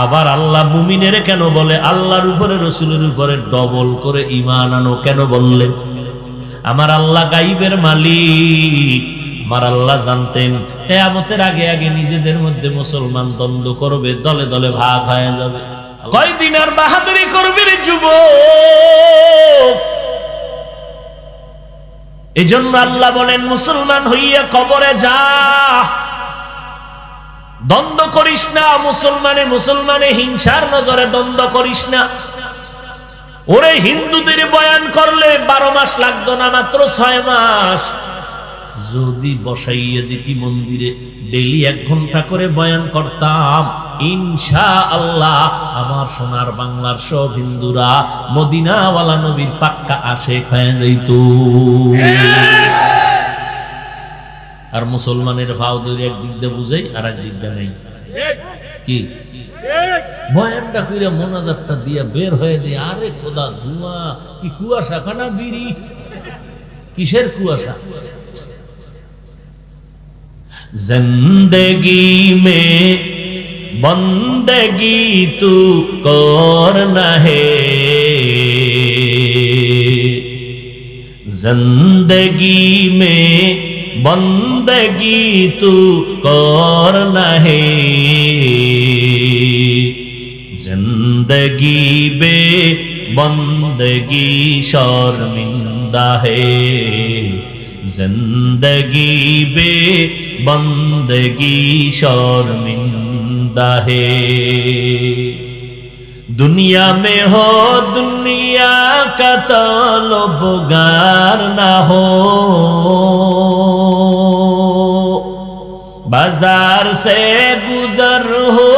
আবার আল্লাহ মুমিনের কেন বলে আল্লাহর উপরে রাসূলের উপরে ডবল করে ঈমান আনো কেন বললেন? আমার আল্লাহ গায়বের মালিক, আমার আল্লাহ জানতেন কিয়ামতের আগে আগে নিজেদের মধ্যে মুসলমান দ্বন্দ্ব করবে, দলে দলে ভাগ হয়ে যাবে। কয়দিন আর বাহাদুরি করবি রে যুবক? এজন্য আল্লাহ বলেন মুসলমান হইয়া কবরে যা, দ্বন্দ্ব করিস না। মুসলমানে হিংসার নজরে দ্বন্দ্ব করিস না। ওরে হিন্দুদের বয়ান করলে 12 মাস লাগতো না, মাত্র 6 মাস। যদি বসাইয়া দিতি মন্দিরে ডেইলি 1 ঘন্টা করে বয়ান করতাম, ইনশাআল্লাহ আমার সোনার বাংলার সব হিন্দুরা মদিনাওয়ালা নবীর পাক্কা আশিক হয়ে যাইত। আর মুসলমানের ভাও ধরে একদিক দিয়ে বুঝাই আর একদিক দিয়ে নেই। কি বয়ানটা কইরা মোনাজাতটা দিয়া বের হয়ে দিয়ে, আরে খোদা ধোঁয়া, কি কুয়াশা খানা বিড়ি, কিসের কুয়াশা? জিন্দেগি মে বন্দেগি তু করনা হে, जिंदगी में बंदगी तू करना है, जिंदगी बे बंदगी शर्मिंदा है, जिंदगी बे बंदगी शर्मिंदा है। दुनिया में हो दुनिया का तलबगार ना हो, बाजार से गुजर हो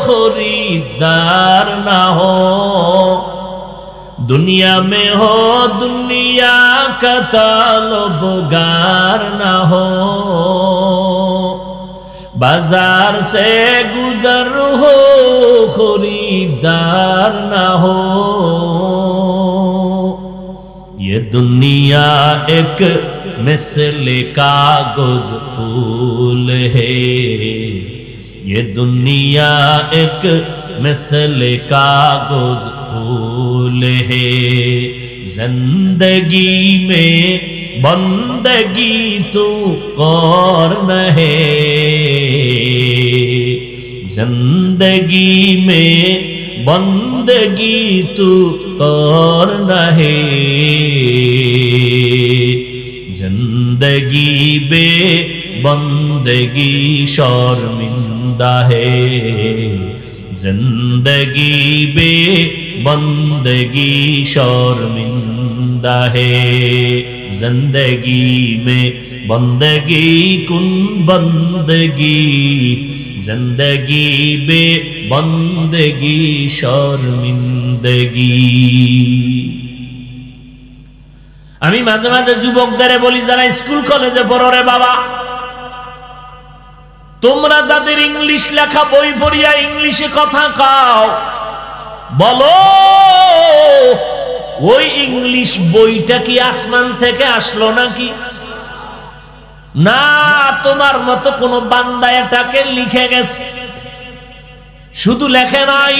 खरीदार ना हो। दुनिया में हो दुनिया का तलबगार ना हो, बाजार से गुजर हो खरीदार ना हो। ये दुनिया एक मिसले कागज फूल है, ये दुनिया एक मिसले कागज फूल है। जिंदगी में बंदगी तू करना है, जिंदगी में बंदगी तू करना है, जिंदगी बे बंदगी शर्मिंदा है, जिंदगी बे बंदगी शर्मिंदा है। जिंदगी में बंदगी कुन बंदगी, जिंदगी बे बंदगी शर्मिंदगी। আমি মাঝে মাঝে যুবকদের বলি যারা স্কুল কলেজে পড়ো, রে বাবা তোমরা যাদের ইংলিশ লেখা বই পড়িয়া ইংলিশে কথা কও, বলো ওই ইংলিশ বইটা কি আসমান থেকে আসলো নাকি? না, তোমার মতো কোন বান্দা এটাকে লিখে গেছে। শুধু লেখে নাই,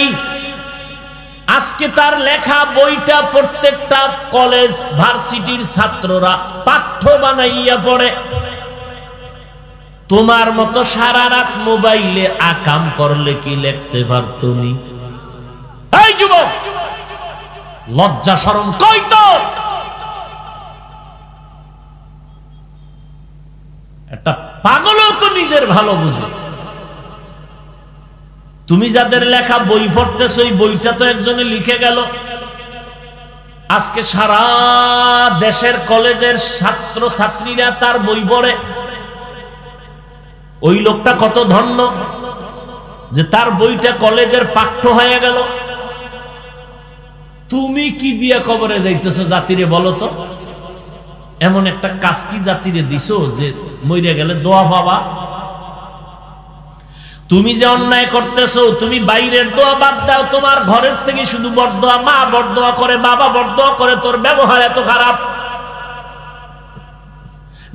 আজকে তার লেখা বইটা প্রত্যেকটা কলেজ ভার্সিটির ছাত্ররা পাঠ্য বানাইয়া পড়ে। তোমার মতো সারা রাত মোবাইলে আকাম করলে কি লিখতে পারতো নি? এই যুবক, লজ্জা শরম কই তোর? একটা পাগলও তো নিজের ভালো বুঝে। তুমি যাদের লেখা বই পড়তেছ, ওই বইটা তো একজনে লিখে গেল। আজকে সারা দেশের কলেজের ছাত্র ছাত্রীরা তার বই পড়ে। ওই লোকটা কত ধন্য যে তার বইটা কলেজের পাঠ্য হয়ে গেল। তুমি কি দিয়া কবরে যাইতেছ জাতিরে বলো তো? এমন একটা কাজ কি জাতিরে দিছো যে মইরে গেলে দোয়া পাবা? তুমি যে অন্যায় করতেছো, তুমি বাইরের দোয়া বাদ দাও, তোমার ঘরের থেকে শুধু বরদোয়া, মা বরদোয়া করে, বাবা বরদোয়া করে, তোর ব্যবহার এত খারাপ,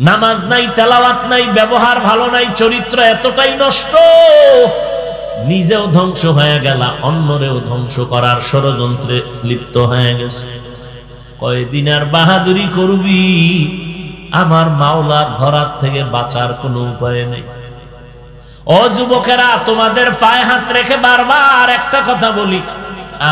নামাজ নাই, তেলাওয়াত নাই, ব্যবহার ভালো নাই, চরিত্র এতটাই নষ্ট, নিজেও ধ্বংস হয়ে গেল, অন্যরেও ধ্বংস করার ষড়যন্ত্রে লিপ্ত হয়ে গেছে। কয়দিন আর বাহাদুরি করবি? আমার মাওলার ধরার থেকে বাঁচার কোনো উপায় নেই। ও যুবকেরা, তোমাদের পায়ে হাত রেখে বারবার একটা কথা বলি,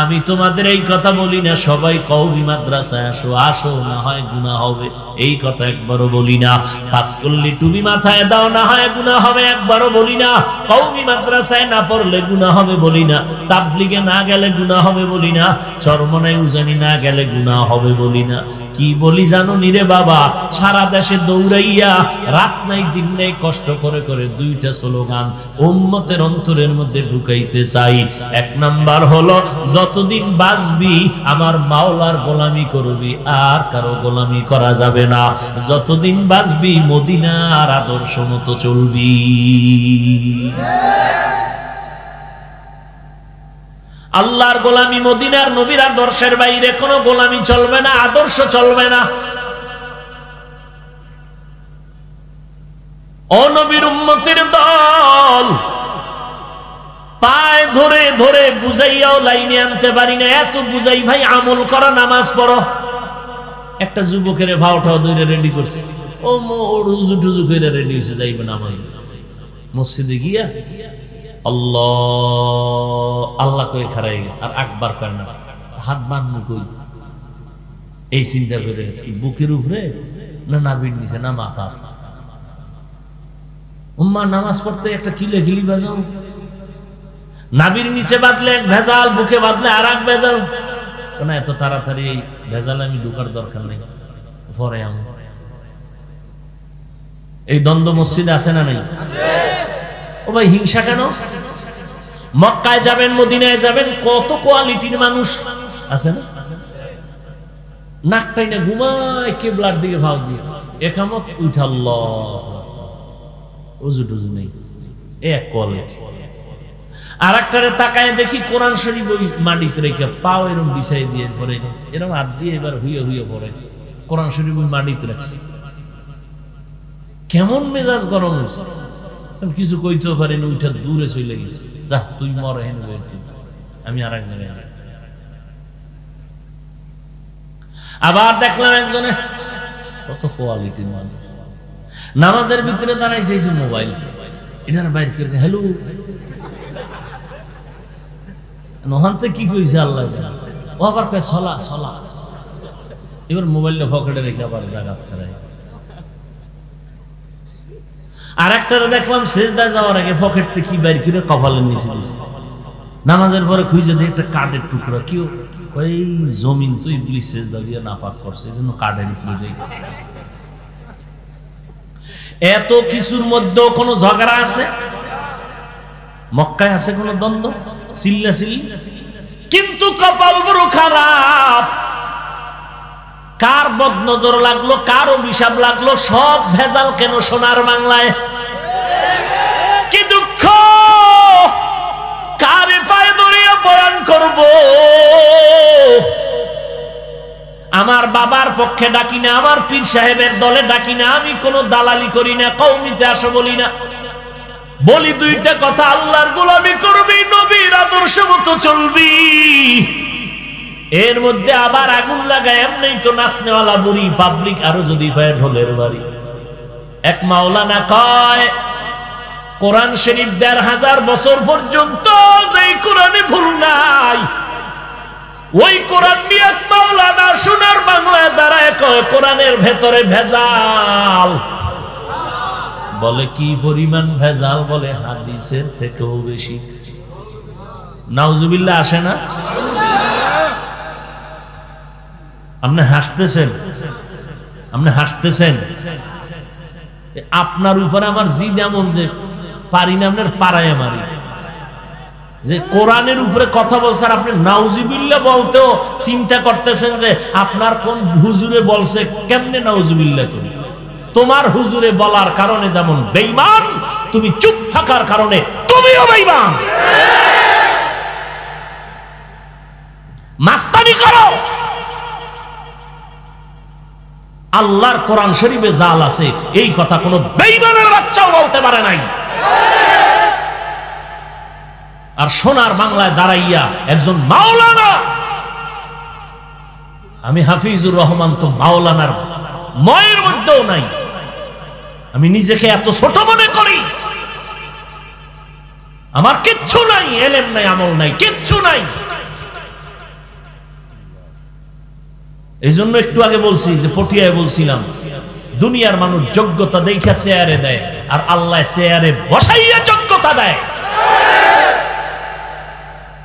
আমি তোমাদের এই কথা বলি না সবাই কওমি মাদ্রাসায় আসো, আসো না হয় গুনাহ হবে, এই কথা একবারও বলি না। পাস করলে টুপি মাথায় দাও, না হয় গুনাহ হবে, একবারও বলি না। কওমি মাদ্রাসায় না পড়লে গুনাহ হবে বলি না, তাবলিগে না গেলে গুনাহ হবে বলি না, চরমনাই উজানি না গেলে গুনাহ হবে বলি না। কি বলি জানো নিরে বাবা? সারা দেশে দৌড়াইয়া রাত নাই দিন নাই কষ্ট করে করে দুইটা স্লোগান উম্মতের অন্তরের মধ্যে ঢুকাইতে চাই। এক নাম্বার হলো, যতদিন বাঁচবি আমার মাওলার গোলামি করবি, আর কারো গোলামি করা যাবে না। যতদিন বাঁচবি মদিনার আদর্শ মতো চলবি। আল্লাহর গোলামি, মদিনার নবীর আদর্শের বাইরে কোনো গোলামি চলবে না, আদর্শ চলবে না। ও নবীর উম্মতের দল, পায়ে ধরে ধরে বুঝাইয়াও লাইনে আনতে পারি না। এত বুঝাই ভাই, আমল করা, নামাজ পড়ো। একটা যুবকের ভাওটাও ধরে রেডি করছে, ও মোর উজু টুজু করে রেডি হয়েছে, যাইবে নামাজ মসজিদে গিয়া আল্লাহ আল্লাহ কয়ে খারাই গেছে, আর আকবার কয় না, হাত বাঁধবো কই, এই চিন্তা করে গেছে বুকের উপরে না নাভির নিচে না মাথা। উম্মা নামাজ পড়তে একটা কিলে কিলি বাজাও, নাভির নিচে বাঁধলে এক ভেজাল, বুকে বাঁধলে আর এক ভেজাল, না এত তাড়াতাড়ি এই ভেজাল আমি ঢুকার দরকার নেই, পরে আমি এই দ্বন্দ্ব মসজিদে আছে না নাই? ও ভাই হিংসা কেন? মক্কায় যাবেন মদিনায় যাবেন কত কোয়ালিটির মানুষ আছে না, নাকটাই না ঘুমায় কেবলার দিকে ভাও দিয়ে একামত উঠাল্লাহ, উজু টুজু নেই, এক কোয়ালিটি। আর একটারে তাকায় দেখি কোরআন শরীফ ওই মাটিতে রেখে পাও এরকম বিছাই দিয়ে পড়ে, এরকম হাত দিয়ে এবার হুইয়ে হুইয়ে পড়ে, কোরআন শরীফ ওই মাটিতে রাখছে। কেমন মেজাজ গরম হয়েছে, কিছু কইতেও পারিনি, ওইটা দূরে চলে গেছে, যা তুই মরে হেন, আমি আর এক জায়গায় যাই। আবার দেখলাম একজনে কত কোয়ালিটির মানুষ নামাজের ভিতরে দাঁড়াইছে, মোবাইল এটার বাইর করে হ্যালো নহান্তে কি কইছে আল্লাহ জানে, ও আবার কয় সলা সলা, এবার মোবাইলটা পকেটে রেখে আবার জাগাত করায়। আর একটারে দেখলাম সেজদায় যাওয়ার আগে পকেট থেকে কি বাইর করে কপালের নিচে দিয়েছে, নামাজের পরে খুঁজে দিয়ে একটা কাঠের টুকরা, কেউ ওই জমিন তো ইবলিস সেজদা দিয়ে নাপাক করছে, এজন্য কাঠের উপরে যাই। এত কিছুর মধ্যেও কোনো ঝগড়া আছে? মক্কায় আছে কোনো দ্বন্দ্ব চিল্লাচিল্লি? কিন্তু কপাল বড় খারাপ, কার বদনজর লাগলো, কার অভিশাপ লাগলো, সব ভেজাল কেন সোনার বাংলায়? কি দুঃখ, কারে পায়ে ধরিয়া বয়ান করব? আমার বাবার পক্ষে ডাকি না, আমার পীর সাহেবের দলে ডাকি না, আমি কোনো দালালি করি না, কওমিতে আসো বলি না, বলি দুইটা কথা, আল্লাহর গোলামি করবি, নবীর আদর্শ মতো চলবি। এর মধ্যে আবার আগুন লাগায় এমনি তো নাচনেওয়ালা বুড়ি পাবলিক, আরো যদি পায় ঢোলের বাড়ি। এক মাওলানা কয় কোরআন শরীফ ১৫০০ বছর পর্যন্ত যেই কোরআনে ভুল নাই, ওই কোরআন নিয়ে এক মাওলানা সোনার বাংলায় দাঁড়ায় কয় কোরআনের ভেতরে ভেজাল। বলে কি পরিমাণ ভেজাল? বলে হাদিসের থেকেও বেশি। নাউজুবিল্লাহ আসে না? আপনি হাসতেছেন, আপনি হাসতেছেন, আপনার উপরে আমার জিদ এমন যে পারি না আপনার পাড়ায় মারি, যে কোরআনের উপরে কথা বলছে আর আপনি নাউজুবিল্লাহ বলতেও চিন্তা করতেছেন যে আপনার কোন হুজুরে বলছে, কেমনে নাউজুবিল্লাহ করি? তোমার হুজুরে বলার কারণে যেমন বেঈমান, তুমি চুপ থাকার কারণে তুমিও বেঈমান। মাস্তানি করো, আল্লাহর কোরআন শরীফে জাল আছে এই কথা কোন বেঈমানের বাচ্চাও বলতে পারে নাই। আর সোনার বাংলায় দাঁড়াইয়া একজন মাওলানা, আমি হাফিজুর রহমান তো মাওলানার ময়ের মধ্যেও নাই, আমি নিজেকে এত ছোট মনে করি, আমার কিচ্ছু নাই, এলেম নাই, আমল নাই, কিচ্ছু নাই। এই জন্য একটু আগে বলছি যে পটিয়ায় বলছিলাম, দুনিয়ার মানুষ যোগ্যতা দেখা চেয়ারে দেয়, আর আল্লাহ চেয়ারে বসাইয়া যোগ্যতা দেয়।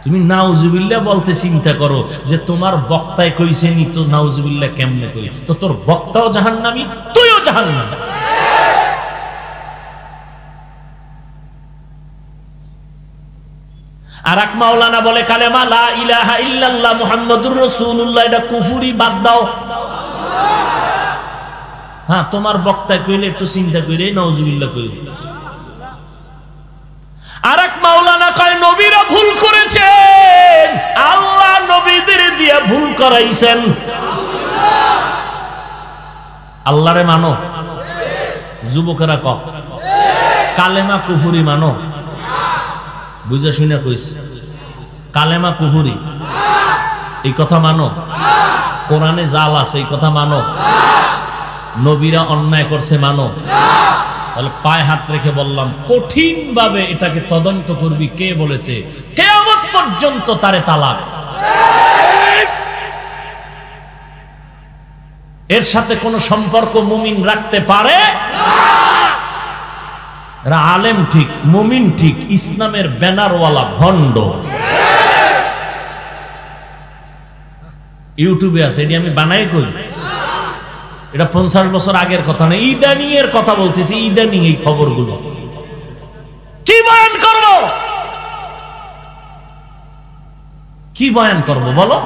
তুমি নাউজুবিল্লাহ বলতে চিন্তা করো যে তোমার বক্তায় কইছে নি তো নাউজুবিল্লাহ কেমনে কই, তো তোর বক্তাও জাহান্নামী, তুইও জাহান্নামী। আর এক মাওলানা বলে কালেমা লা ইলাহা ইল্লাল্লাহ মুহাম্মাদুর রাসূলুল্লাহ এটা কুফরি, বাদ দাও। হ্যাঁ, তোমার বক্তায় কইলে একটু চিন্তা করে নাউজুবিল্লাহ কই। আর এক মাওলানা কয় নবীরা ভুল করেছেন, আল্লাহ নবীদের দিয়ে ভুল করাইছেন। আল্লাহরে মানো, যুবকেরা ক কালেমা কুফরি মানো, বুঝা শুনে কইস কালেমা কুফরি, এই কথা মানো। কোরআনে জাল আছে এই কথা মানো? নবীরা অন্যায় করছে মানো? তাহলে পায়ে হাত রেখে বললাম, কঠিন ভাবে এটাকে তদন্ত করবি। কে বলেছে? কিয়ামত পর্যন্ত তারে তালাক। এর সাথে কোনো সম্পর্ক মুমিন রাখতে পারে না। আলেম ঠিক, মুমিন ঠিক, ইসলামের ব্যানারওয়ালা ভণ্ড। ইউটিউবে আছে, এটি আমি বানাই করি। এটা 50 বছর আগের কথা না, ইদানিং এর কথা বলতেছি। ইদানিং এই খবরগুলো কি বয়ান করব? কি বয়ান করব বলো?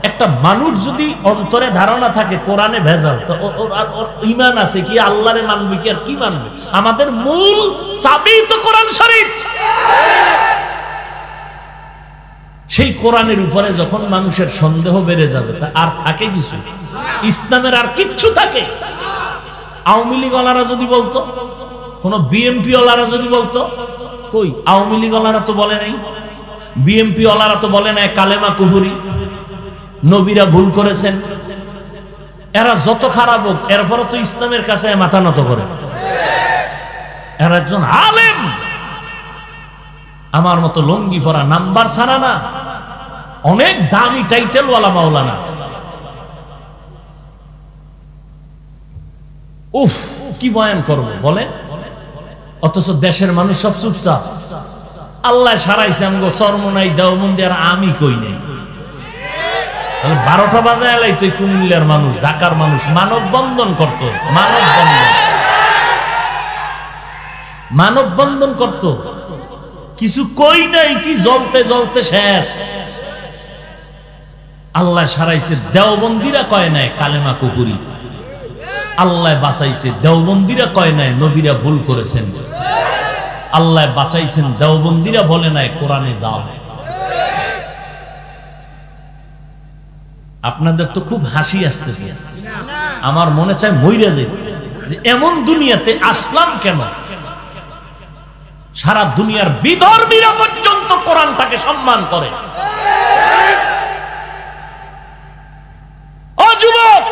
একটা মানুষ যদি অন্তরে ধারণা থাকে কোরআনে ভেজাল, তো ওর ঈমান আছে কি? আল্লাহরে মানবে কি আর কি মানবে? আমাদের মূল চাবি তো কোরআন শরীফ। সেই কোরআনের উপরে যখন মানুষের সন্দেহ বেড়ে যাবে, তা আর থাকে কিছু? ইসলামের আর কিচ্ছু থাকে? আওয়ামী লীগ ওয়ালারা যদি বলতো, কোন বিএমপি ওয়ালারা যদি বলতো, কই আওয়ামী লীগ ওয়ালারা তো বলে নাই, বিএমপি ওয়ালারা তো বলে নাই কালেমা কুফরি, নবীরা ভুল করেছেন। এরা যত খারাপ হোক, এরপরও তো ইসলামের কাছে মাথা নত করে। এরা একজন আলেম, আমার মতো লঙ্গি পরা নাম্বার ছাড়া না, অনেক দামি টাইটেল ওয়ালা মাওলানা। উফ, কি বয়ান করব বলে? অথচ দেশের মানুষ সব চুপচাপ। আল্লাহ সারাইছে আমগো চরমনাই দেওবন্দি, আর আমি কই নাই। 12টা বাজে এলাই তুই কুমিল্লার মানুষ, ঢাকার মানুষ মানববন্ধন করত, মানববন্ধন করত, কিছু কই নাই, কি জ্বলতে জ্বলতে শেষ। আল্লাহ সারাইছে, দেওবন্দিরা কয় নাই কালেমা কুফরি। আল্লাহ বাঁচাইছে, দেওবন্দিরা কয় নাই নবীরা ভুল করেছেন। আল্লাহ বাঁচাইছেন, দেওবন্দিরা বলে নাই কোরআনে জাল। আপনাদের তো খুব হাসি আসতেছে, আমার মনে চায় মইরা যাইতে। এমন দুনিয়াতে আসলাম কেন? সারা দুনিয়ার বিধর্মীরা পর্যন্ত কোরআনটাকে সম্মান করে। ও যুবক,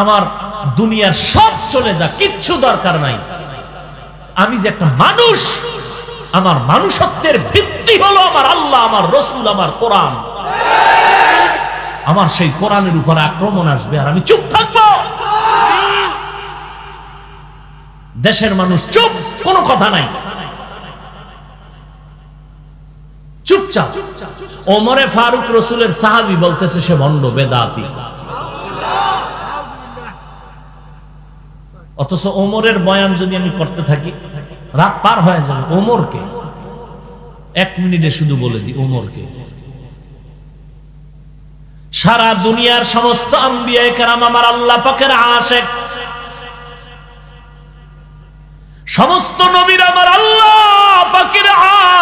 আমার দুনিয়ার সব চলে যা, কিচ্ছু দরকার নাই। আমি যে একটা মানুষ, আমার মানুষত্বের ভিত্তি হলো আমার আল্লাহ, আমার রসুল, আমার কোরআন। আমার সেই কোরআনের উপর আক্রমণ আসবে আর আমি চুপ থাকবো? দেশের মানুষ চুপ, কোনো কথা নাই, চুপচাপ। ওমরে ফারুক রসুলের সাহাবী বলতেছে সে ভণ্ড, বেদাতি। অথচ ওমরের বয়ান যদি আমি করতে থাকি, রাত পার হয়ে যাবে। ওমরকে 1 মিনিটে শুধু বলে দিই, ওমরকে সারা দুনিয়ার সমস্ত আম্বিয়া কেরাম আমার আল্লাহ পাকের আশিক, সমস্ত নবীর আমার আল্লাহ পাকের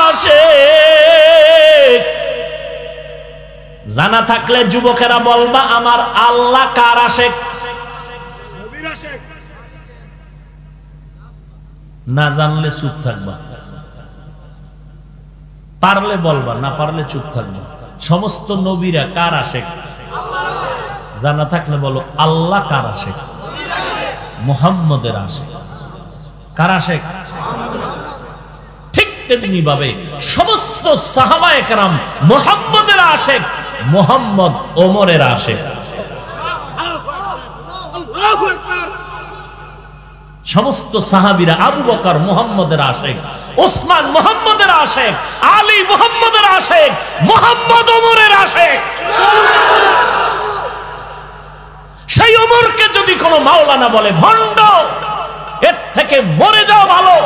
আশিক। জানা থাকলে যুবকেরা বলবা, আমার আল্লাহ কার আশিক? না জানলে চুপ থাকবা, পারলে বলবা, না পারলে চুপ থাকবা। সমস্ত নবীরা কার আশিক? জানা থাকলে বলো, আল্লাহ কার আশিক? মুহাম্মদের আশিক। কার আশিক? ঠিক তেমনি ভাবে সমস্ত সাহাবায়ে কেরাম মুহাম্মদের আশিক, মুহাম্মদ ওমরের আশিক। সমস্ত সাহাবীরা আবু বকর মুহাম্মদের আশিক, ওসমান মুহাম্মদের আশিক, আলী মুহাম্মদের আশিক, মুহাম্মদ ওমরের আশিক। সেই ওমরকে যদি কোনো মাওলানা বলে ভণ্ড, এর থেকে মরে যাওয়া ভালো।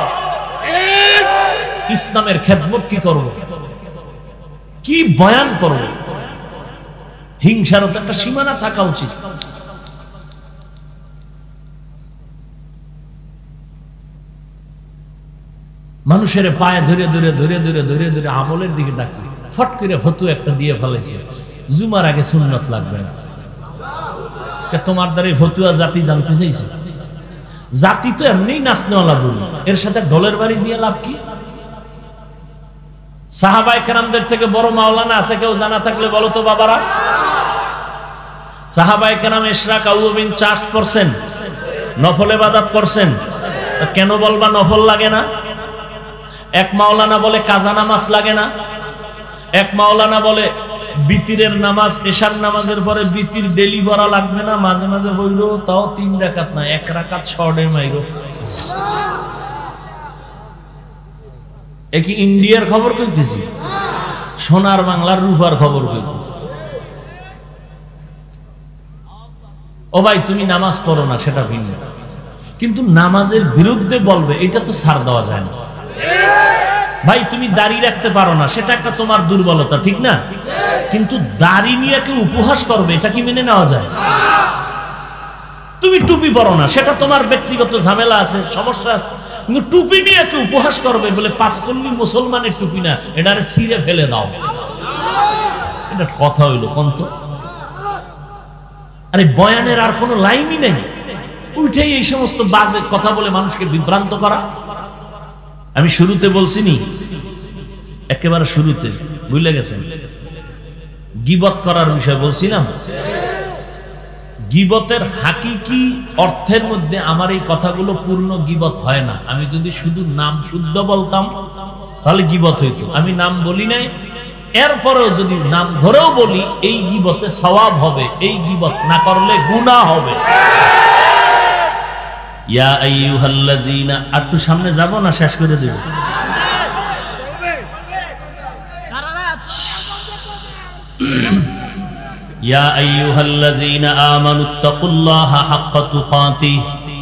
ইসলামের খেদমত কি করব, কি বয়ান করব? হিংসারও তো একটা সীমানা থাকা উচিত। মানুষের পায়ে ধরে ধরে ধরে ধরে ধরে ধরে আমলের দিকে ডাকি, ফট করে ফতু একটা দিয়ে ফেলেছে, জুমার আগে সুন্নত লাগবে না। তোমার দ্বারা ফতুয়া জাতি জানতে চাইছে? জাতি তো এমনি নাচনেওয়ালা বলি, এর সাথে ঢোলের বাড়ি দিয়ে লাভ কি? সাহাবায়ে কেরামদের থেকে বড় মাওলানা আছে কেউ জানা থাকলে বলো তো বাবারা। সাহাবায়ে কেরাম ইশরাক আউয়াবিন চাষ করছেন, নফল ইবাদত করছেন, কেন বলবা নফল লাগে না? এক মাওলানা বলে কাজা নামাজ লাগে না, এক মাওলানা বলে বিতিরের নামাজ এশার নামাজের পরে বিতির ডেলি পড়া লাগবে না, মাঝে মাঝে হইলো তাও 3 রাকাত না 1 রাকাত শর্টে মাইরো। কি ইন্ডিয়ার খবর কইতেছি, সোনার বাংলার রূপার খবর কইতেছি। ও ভাই তুমি নামাজ পড়ো না সেটা ভিন্ন, কিন্তু নামাজের বিরুদ্ধে বলবে এটা তো ছাড় দেওয়া যায় না। ভাই তুমি দাড়ি রাখতে পারো না সেটা একটা তোমার দুর্বলতা, ঠিক না? কিন্তু দাড়ি নিয়ে কেউ উপহাস করবে এটা কি মেনে নেওয়া যায়? তুমি টুপি পরো না সেটা তোমার ব্যক্তিগত ঝামেলা আছে, সমস্যা আছে, কিন্তু টুপি নিয়ে কেউ উপহাস করবে বলে 5 কল্লি মুসলমানের টুপি না, এটারে ছিঁড়ে ফেলে দাও, এটা কথা হইলো কোন তো? আরে বয়ানের আর কোনো লাইনই নেই, উঠেই এই সমস্ত বাজে কথা বলে মানুষকে বিভ্রান্ত করা। আমি শুরুতে বলছিনি, একেবারে শুরুতে ভুলে গেছেন, গীবত করার বিষয় বলছিলাম। গীবতের হাকিকি অর্থের মধ্যে আমার এই কথাগুলো পূর্ণ গীবত হয় না। আমি যদি শুধু নাম শুদ্ধ বলতাম তাহলে গীবত হইতো, আমি নাম বলি নাই, এরপরেও যদি নাম ধরেও বলি এই গীবতে সওয়াব হবে, এই গীবত না করলে গুনাহ হবে। ইয়া আইয়ুহাল্লাযীনা, একটু সামনে যাব না শেষ করে দেব। ইয়া আইয়ুহাল্লাযীনা আমানুত্তাকুল্লাহা হাক্কা তুকাতিহি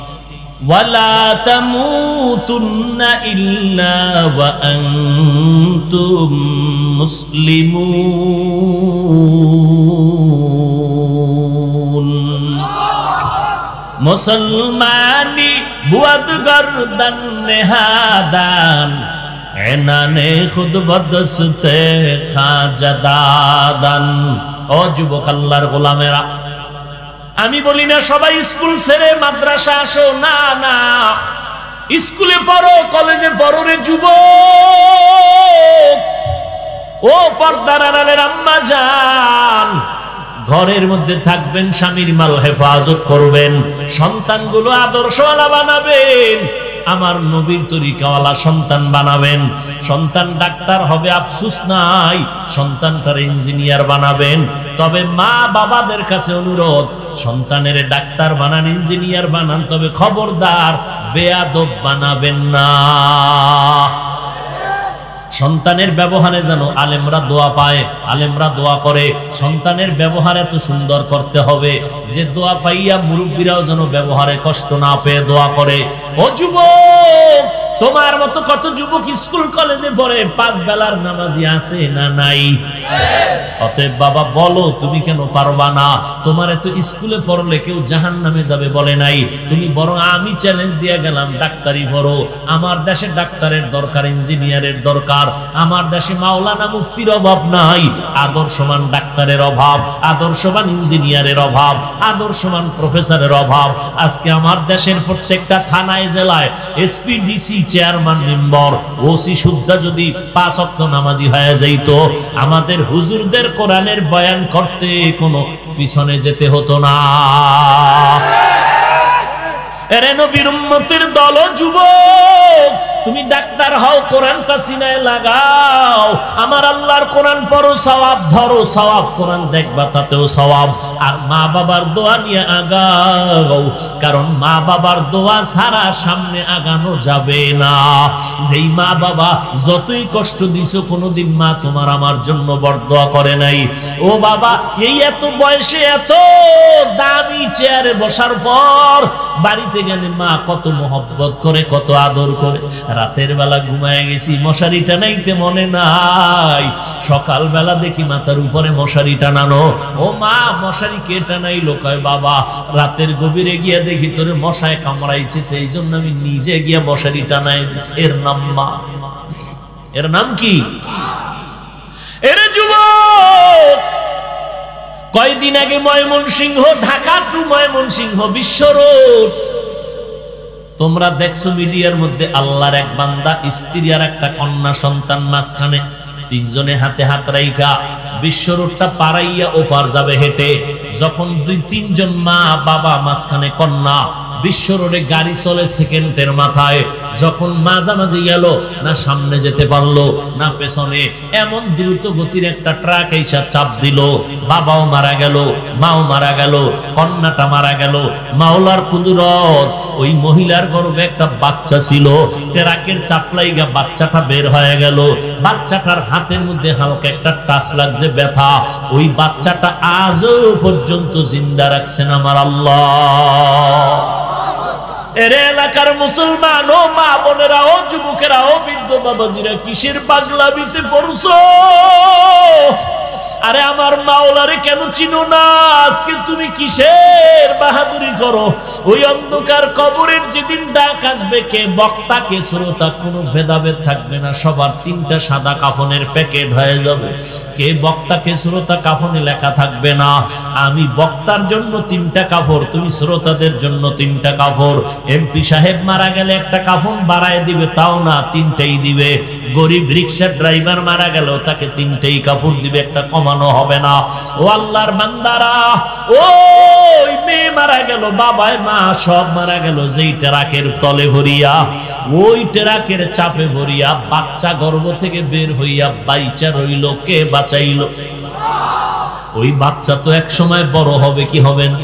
ওয়া লা তামুতুন্না ইল্লা ওয়া আনতুম মুসলিমুন। মুসলমানি বুয়াদ গর্দন নেহাদান এনানে খুদ বদস্তে খাজাদাদান। ও যুবক আল্লাহর গোলামেরা, আমি বলি না সবাই স্কুল ছেড়ে মাদ্রাসা আসো, না না, স্কুলে পড়ো, কলেজে পড়ো রে যুবক। ও পর্দার আড়ালের আম্মা জান, ঘরের মধ্যে থাকবেন, স্বামীর মাল হেফাজত করবেন, সন্তানগুলো আদর্শওয়ালা বানাবেন, আমার নবীর তরিকাওয়ালা সন্তান বানাবেন। সন্তান ডাক্তার হবে আফসোস নাই, সন্তানটার ইঞ্জিনিয়ার বানাবেন। তবে মা বাবাদের কাছে অনুরোধ, সন্তানের ডাক্তার বানান, ইঞ্জিনিয়ার বানান, তবে খবরদার বেয়াদব বানাবেন না। সন্তানের ব্যবহারে যেন আলেমরা দোয়া পায়, আলেমরা দোয়া করে, সন্তানের ব্যবহার এত সুন্দর করতে হবে যে দোয়া পাইয়া মুরব্বীরাও যেন ব্যবহারে কষ্ট না পেয়ে দোয়া করে। ও যুবক, তোমার মতো কত যুবক স্কুল কলেজে পড়ে, 5 বেলার নামাজি আছে না নাই? অতএব বাবা বলো, তুমি কেন পারবা না? তোমার এত স্কুলে পড়লে কেউ জাহান্নামে যাবে বলে নাই, তুমি বরং আমি চ্যালেঞ্জ দিয়ে গেলাম ডাক্তারি পড়ো। আমার দেশে ডাক্তারের দরকার, ইঞ্জিনিয়ারের দরকার, আমার দেশে মাওলানা মুফতির অভাব নাই, আদর্শমান ডাক্তারের অভাব, আদর্শমান ইঞ্জিনিয়ারের অভাব, আদর্শমান প্রফেসরের অভাব। আজকে আমার দেশের প্রত্যেকটা থানায় জেলায় SP DC chairman member OC সুদ্ধা যদি 5 ওয়াক্ত নামাজি হয়ে যাইতো, আমাদের হুজুরদের কোরআনের বয়ান করতে কোনো পিছনে যেতে হতো না। এরে নবীর উম্মতের দল যুবক, তুমি ডাক্তার হও, কোরআন কাসিনায় লাগাও, আমার আল্লাহর কোরআন পড়ো, সওয়াব ধরো, সওয়াব কোরআন দেখবা তাতেও সওয়াব। আর মা বাবার দোয়া নিয়ে আগাও, কারণ মা বাবার দোয়া ছাড়া সামনে আগানো যাবে না। যেই মা বাবা যতই কষ্ট দিছো, কোনোদিন মা তোমার আমার জন্য বরদোয়া করে নাই। ও বাবা, এই এত বয়সে এত দামি চেয়ারে বসার পর বাড়িতে গেলে মা কত মোহব্বত করে, কত আদর করে। রাতের বেলা ঘুমায় গেছি, মশারি টানাইতে মনে নাই, সকাল বেলা দেখি মাথার উপরে মশারি টানানো। ও মা, মশারি কে টানাইলো? কয় বাবা, রাতের গভীরে গিয়া দেখি তোরে মশায় কামড়াইছে, এই জন্য আমি নিজে গিয়া মশারি টানাই। এর নাম মা। এর নাম কি? এর যুবক, কয়দিন আগে ময়মনসিংহ, ঢাকা টু ময়মনসিংহ বিশ্ব রোড, তোমরা দেখছো মিডিয়ার মধ্যে, আল্লাহর এক বান্দা, স্ত্রী আর একটা কন্যা সন্তান, মাঝখানে তিনজনে হাতে হাত রাইখা বিশ্ব রোডটা পারাইয়া ওপার যাবে হেঁটে। যখন দুই তিনজন মা বাবা মাঝখানে কন্যা, বিশ্ব রোডে গাড়ি চলে সেকেন্ডের মাথায়। যখন মাঝামাঝি গেল, না সামনে যেতে পারলো না পেছনে, এমন দ্রুত গতির একটা ট্রাক এসে চাপ দিল। বাবাও মারা গেল, মাও মারা গেল, কন্যাটা মারা গেল। মাওলার কুদরত, ওই মহিলার গর্ভে একটা বাচ্চা ছিল, ট্রাকের চাপলাইগা বাচ্চাটা বের হয়ে গেল। বাচ্চাটার হাতের মধ্যে হালকা একটা টাচ লাগছে, ব্যথা। ওই বাচ্চাটা আজও পর্যন্ত জিন্দা রাখছেন আমার আল্লাহ। এর এলাকার মুসলমান ও মা বোনেরা ও যুবকেরা ও বৃদ্ধ বাবাজিরা, কিসের পাগলামিতে পড়ছো? আরে আমার মাওলারে কেন চিনো না? আজকে তুমি কিসের বাহাদুরি করো? ওই অন্ধকার কবরের যেদিন ডাক আসবে, কে বক্তা কে শ্রোতা কোনো ভেদাভেদ থাকবে না, সবার তিনটা সাদা কাফনের প্যাকেট হয়ে যাবে। কে বক্তা কে শ্রোতা কাফনে লেখা থাকবে না। আমি বক্তার জন্য তিনটা কাপড়, তুমি শ্রোতাদের জন্য তিনটা কাপড়। এমপি সাহেব মারা গেলে একটা কাফন বাড়ায় দিবে, তাও না, তিনটাই দিবে। গরিব রিক্সার ড্রাইভার মারা গেল, তাকে তিনটাই কাপড় দিবে, একটা কমানো হবে না। ও আল্লাহর বান্দারা, ওই মেয়ে মারা গেল, বাবায় মা সব মারা গেল, যেই ট্রাকের তলে ভরিয়া, ওই ট্রাকের চাপে ভরিয়া বাচ্চা গর্ভ থেকে বের হইয়া বাইচা রইল, কে বাঁচাইল? ওই বাচ্চা তো এক সময় বড় হবে, কি হবে না?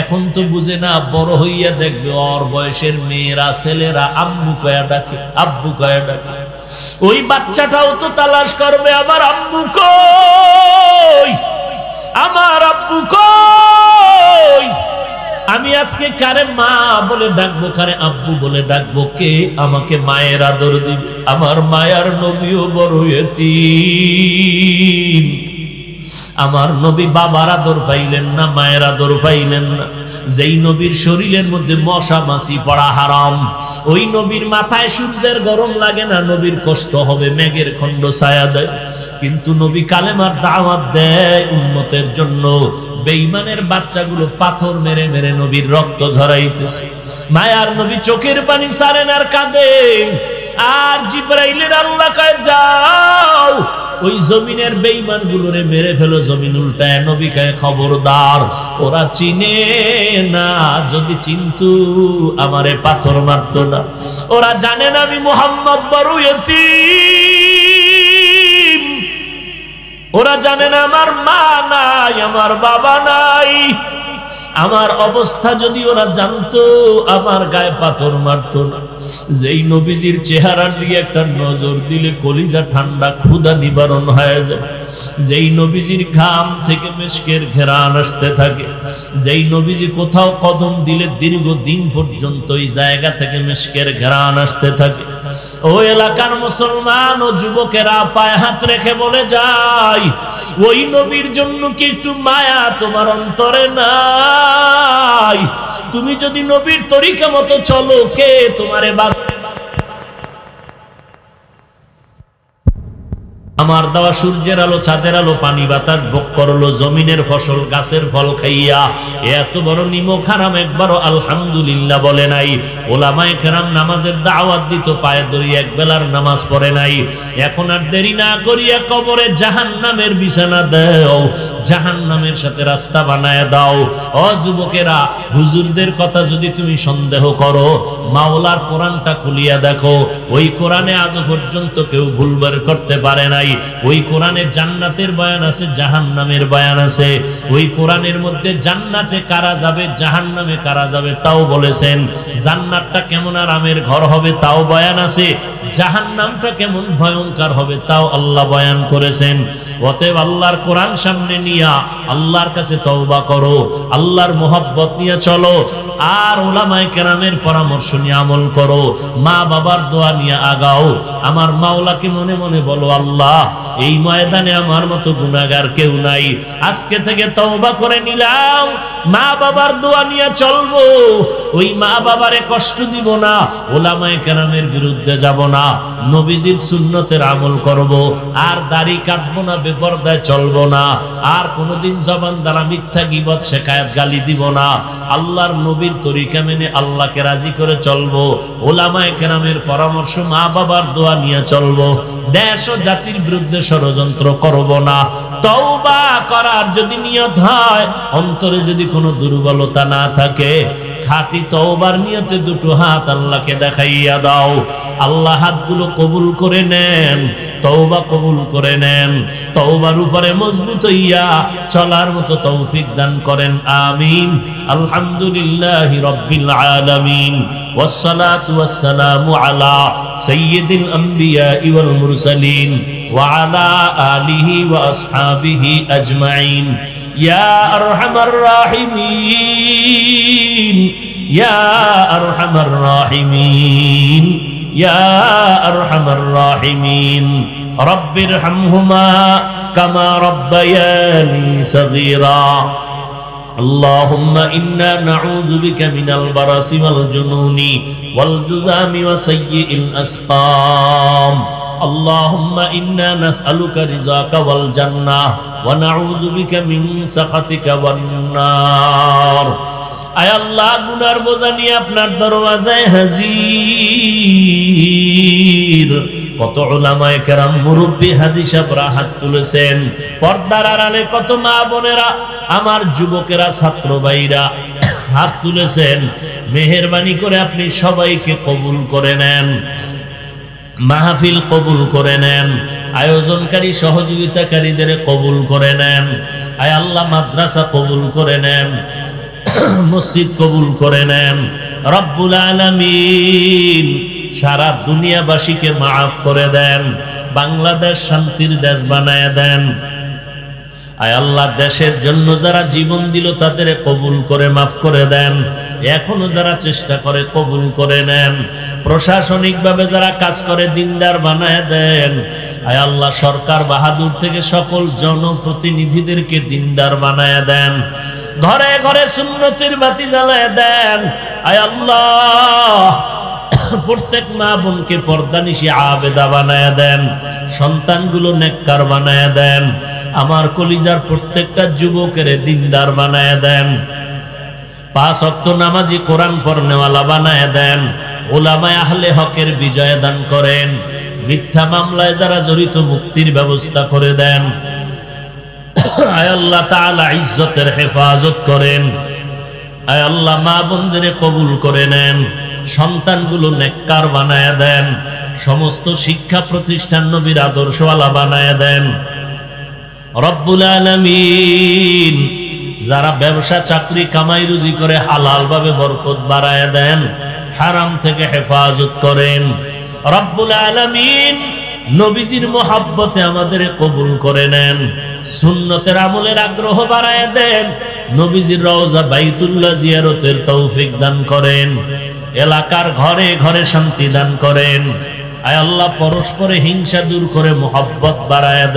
এখন তো বুঝে না, বড় হইয়া দেখবে ওর বয়সের মেয়েরা ছেলেরা আম্মু কয়া ডাকে, আব্বু কয়া ডাকে। ওই বাচ্চাটাও তো তালাশ করবে, আমার আম্মু কই, আমার আব্বু কই। আমি আজকে কারে মা বলে ডাকবো, কারে আব্বু বলে ডাকবো? কে আমাকে মায়ের আদর দিবে? আমার মায়ার নবীও বড় এতিম। আমার নবী বাবার আদর পাইলেন না, মায়ের আদর পাইলেন না। যেই নবীর শরীরের মধ্যে মশা মাছি পড়া হারাম, ওই নবীর মাথায় সূর্যের গরম লাগে না, নবীর কষ্ট হবে, মেঘের খণ্ড ছায়া দেয়। কিন্তু নবী কালেমার দাওয়াত দেয় উম্মতের জন্য। বেঈমানের বাচ্চাগুলো পাথর মেরে মেরে নবীর রক্ত ঝরাইতেছে। মায়ার নবী চোখের পানি ছাড়েন আর কাঁদে। আর জিবরাইলের আল্লাহ কয়, যাও ওই জমিনের বেঈমান গুলোরে মেরে ফেলো। জমিন উল্টায়। নবী কয়, খবরদার, ওরা চিনে না, যদি চিনতু আমারে পাথর মারতো না। ওরা জানে না আমি মুহাম্মদ বড় এতিম। ওরা জানে না আমার মা নাই, আমার বাবা নাই। আমার অবস্থা যদি ওরা জানতো, আমার গায়ে পাথর মারতো না। যেই নবীজির চেহারার দিকে একটা নজর দিলে কলিজা ঠান্ডা, ক্ষুধা নিবারণ হয়ে যায়। যেই নবীজির ঘাম থেকে মিশকের ঘেরান আসতে থাকে। যেই নবীজি কোথাও কদম দিলে দীর্ঘদিন পর্যন্ত ওই জায়গা থেকে মিশকের ঘেরান আসতে থাকে। ও এলাকার মুসলমান ও যুবকেরা, পায়ে হাত রেখে বলে যাই, ওই নবীর জন্য কি একটু মায়া তোমার অন্তরে নাই? তুমি যদি নবীর তরিকা মতো চলো, কে তোমারে আমার দেওয়া সূর্যের আলো, চাঁদের আলো, পানি বাতাস ভোগ করলো, জমিনের ফসল গাছের ফল খাইয়া এত বড় নিমক হারাম একবারও আলহামদুলিল্লাহ বলে নাই। ওলামায়ে কেরাম নামাজের দাওয়াত দিত, পায়ে ধরিয়া এক বেলার নামাজ পড়ে নাই। এখন আর দেরি না করিয়া কবরে জাহান্নামের বিছানা দাও, জাহান্নামের সাথে রাস্তা বানায় দাও। ও যুবকেরা, হুজুরদের কথা যদি তুমি সন্দেহ করো, মাওলার কোরআনটা খুলিয়া দেখো। ওই কোরআনে আজ পর্যন্ত কেউ ভুল বের করতে পারে নাই। ওই কোরআনে জান্নাতের বয়ান আছে, জাহান্নামের বয়ান আছে। ওই কোরআনের মধ্যে জান্নাতে কারা যাবে, জাহান্নামে কারা যাবে তাও বলেছেন। জান্নাতটা কেমন আরামের ঘর হবে তাও বয়ান আছে, জাহান্নামটা কেমন ভয়ঙ্কর হবে তাও আল্লাহ বয়ান করেছেন। অতএব আল্লাহর কোরআন সামনে নিয়া আল্লাহর কাছে তওবা করো, আল্লাহর মোহাব্বত নিয়ে চলো, আর উলামায়ে কেরামের পরামর্শ নিয়ে আমল করো, মা বাবার দোয়া নিয়ে আগাও। আমার মাওলাকে মনে মনে বলো, আল্লাহ এই ময়দানে আমার মতো গুনাহগার কেউ নাই। আজকে থেকে তওবা করে নিলাম, মা বাবার দোয়া নিয়ে চলবো। ওই মা বাবারে কষ্ট দিব না, উলামায়ে কেরামের বিরুদ্ধে যাব না, নবীজির সুন্নতের আমল করব, আর দাড়ি কাটবো না, বেপরদায় চলবো না, আর কোনোদিন জবান দ্বারা মিথ্যা গীবত শিকায়াত গালি দিব না। আল্লাহর নবীর তরিকা মেনে আল্লাহকে রাজি করে চলবো, উলামায়ে কেরামের পরামর্শ, মা বাবার দোয়া নিয়ে চলবো। দেশ ও জাতির বিরুদ্ধে ষড়যন্ত্র করব না। তওবা করার যদি নিয়ত হয়, অন্তরে যদি কোনো দুর্বলতা না থাকে, খাঁটি তওবার নিয়তে দুটো হাত আল্লাহকে দেখাইয়া দাও। আল্লাহ হাতগুলো কবুল করে নেন, তওবা কবুল করে নেন, তওবার উপরে মজবুত হইয়া চলার মতো তৌফিক দান করেন। আমিন। আলহামদুলিল্লাহি রাব্বিল আলামিন, ওয়াসসালাতু ওয়াসসালামু আলা সাইয়্যিদিল আমবিয়া ওয়াল মুরসালিন ওয়া আলা আলিহি ওয়া আসহাবিহি আজমাইন। ইয়া আরহামার রাহিমিন, ইয়া আরহামার রাহিমিন, ইয়া আরহামার রাহিমিন। রব্বিরহামহুমা কামা রাব্বায়ানি সগীরা। اللهم إنا نعوذ بك من البرص والجنون والجذام وسيء الأسقام. اللهم إنا نسألك رضاك والجنة ونعوذ بك من سخطك والنار. আয় আল্লাহ, গুনার বোঝা নিয়ে আপনার দরওয়াজায় হাজির। কত উলামায়ে কেরাম, মুরব্বী হাজী সাহেবরা হাত তুলেছেন, পর্দার আড়ালে কত মা বোনেরা, আমার যুবকেরা, ছাত্র ভাইরা হাত তুলেছেন। মেহেরবানি করে আপনি সবাইকে কবুল করে নেন, মাহফিল কবুল করে নেন, আয়োজনকারী সহযোগিতাকারীদের কবুল করে নেন। আয় আল্লাহ, মাদ্রাসা কবুল করে নেন, মসজিদ কবুল করে নেন। রব্বুল আলামিন সারা দুনিয়াবাসীকে মাফ করে দেন, বাংলাদেশ শান্তির দেশ বানায় দেন। আয় আল্লাহ, দেশের জন্য যারা জীবন দিল তাদের কবুল করে মাফ করে দেন, এখনো যারা চেষ্টা করে কবুল করে নেন। প্রশাসনিকভাবে যারা কাজ করে দিনদার বানায় দেন। আয় আল্লাহ, সরকার বাহাদুর থেকে সকল জনপ্রতিনিধিদেরকে দিনদার বানায় দেন, ঘরে ঘরে সুন্নতের বাতি জ্বালায় দেন। আয় আল্লাহ, প্রত্যেক মা বোনকে পর্দানিশী আবেদা বানায় দেন, সন্তানগুলো নেককার বানায় দেন। আমার কলিজার প্রত্যেকটা যুবকের দিনদার বানায় দেন, 5 ওয়াক্ত নামাজি, কোরআন পড়নেওয়ালা বানায় দেন। উলামায়ে আহলে হকের বিজয় দান করেন, মিথ্যা মামলায় যারা জড়িত মুক্তির ব্যবস্থা করে দেন। আয় আল্লাহ তাআলা ইজ্জতের হেফাজত করেন। আয় আল্লাহ, মা বোনদের কবুল করে নেন, সন্তানগুলো নেককার বানায় দেন, সমস্ত শিক্ষা প্রতিষ্ঠান নবীর আদর্শওয়ালা বানায় দেন। রব্বুল আলামিন যারা ব্যবসা চাকরি কামাই রুজি করে হালাল ভাবে বরকত বাড়ায় দেন, হারাম থেকে হেফাজত করেন। রব্বুল আলামিন নবীজির মোহাব্বতে আমাদের কবুল করে নেন, সুন্নতের আমলের আগ্রহ বাড়ায় দেন, নবীজির রওজা বাইতুল্লাহ জিয়ারতের তৌফিক দান করেন, এলাকার ঘরে ঘরে শান্তি দান করেন। আয় আল্লাহ, পরস্পরে হিংসা দূর করে মোহাব্বত বাড়ায় দেন।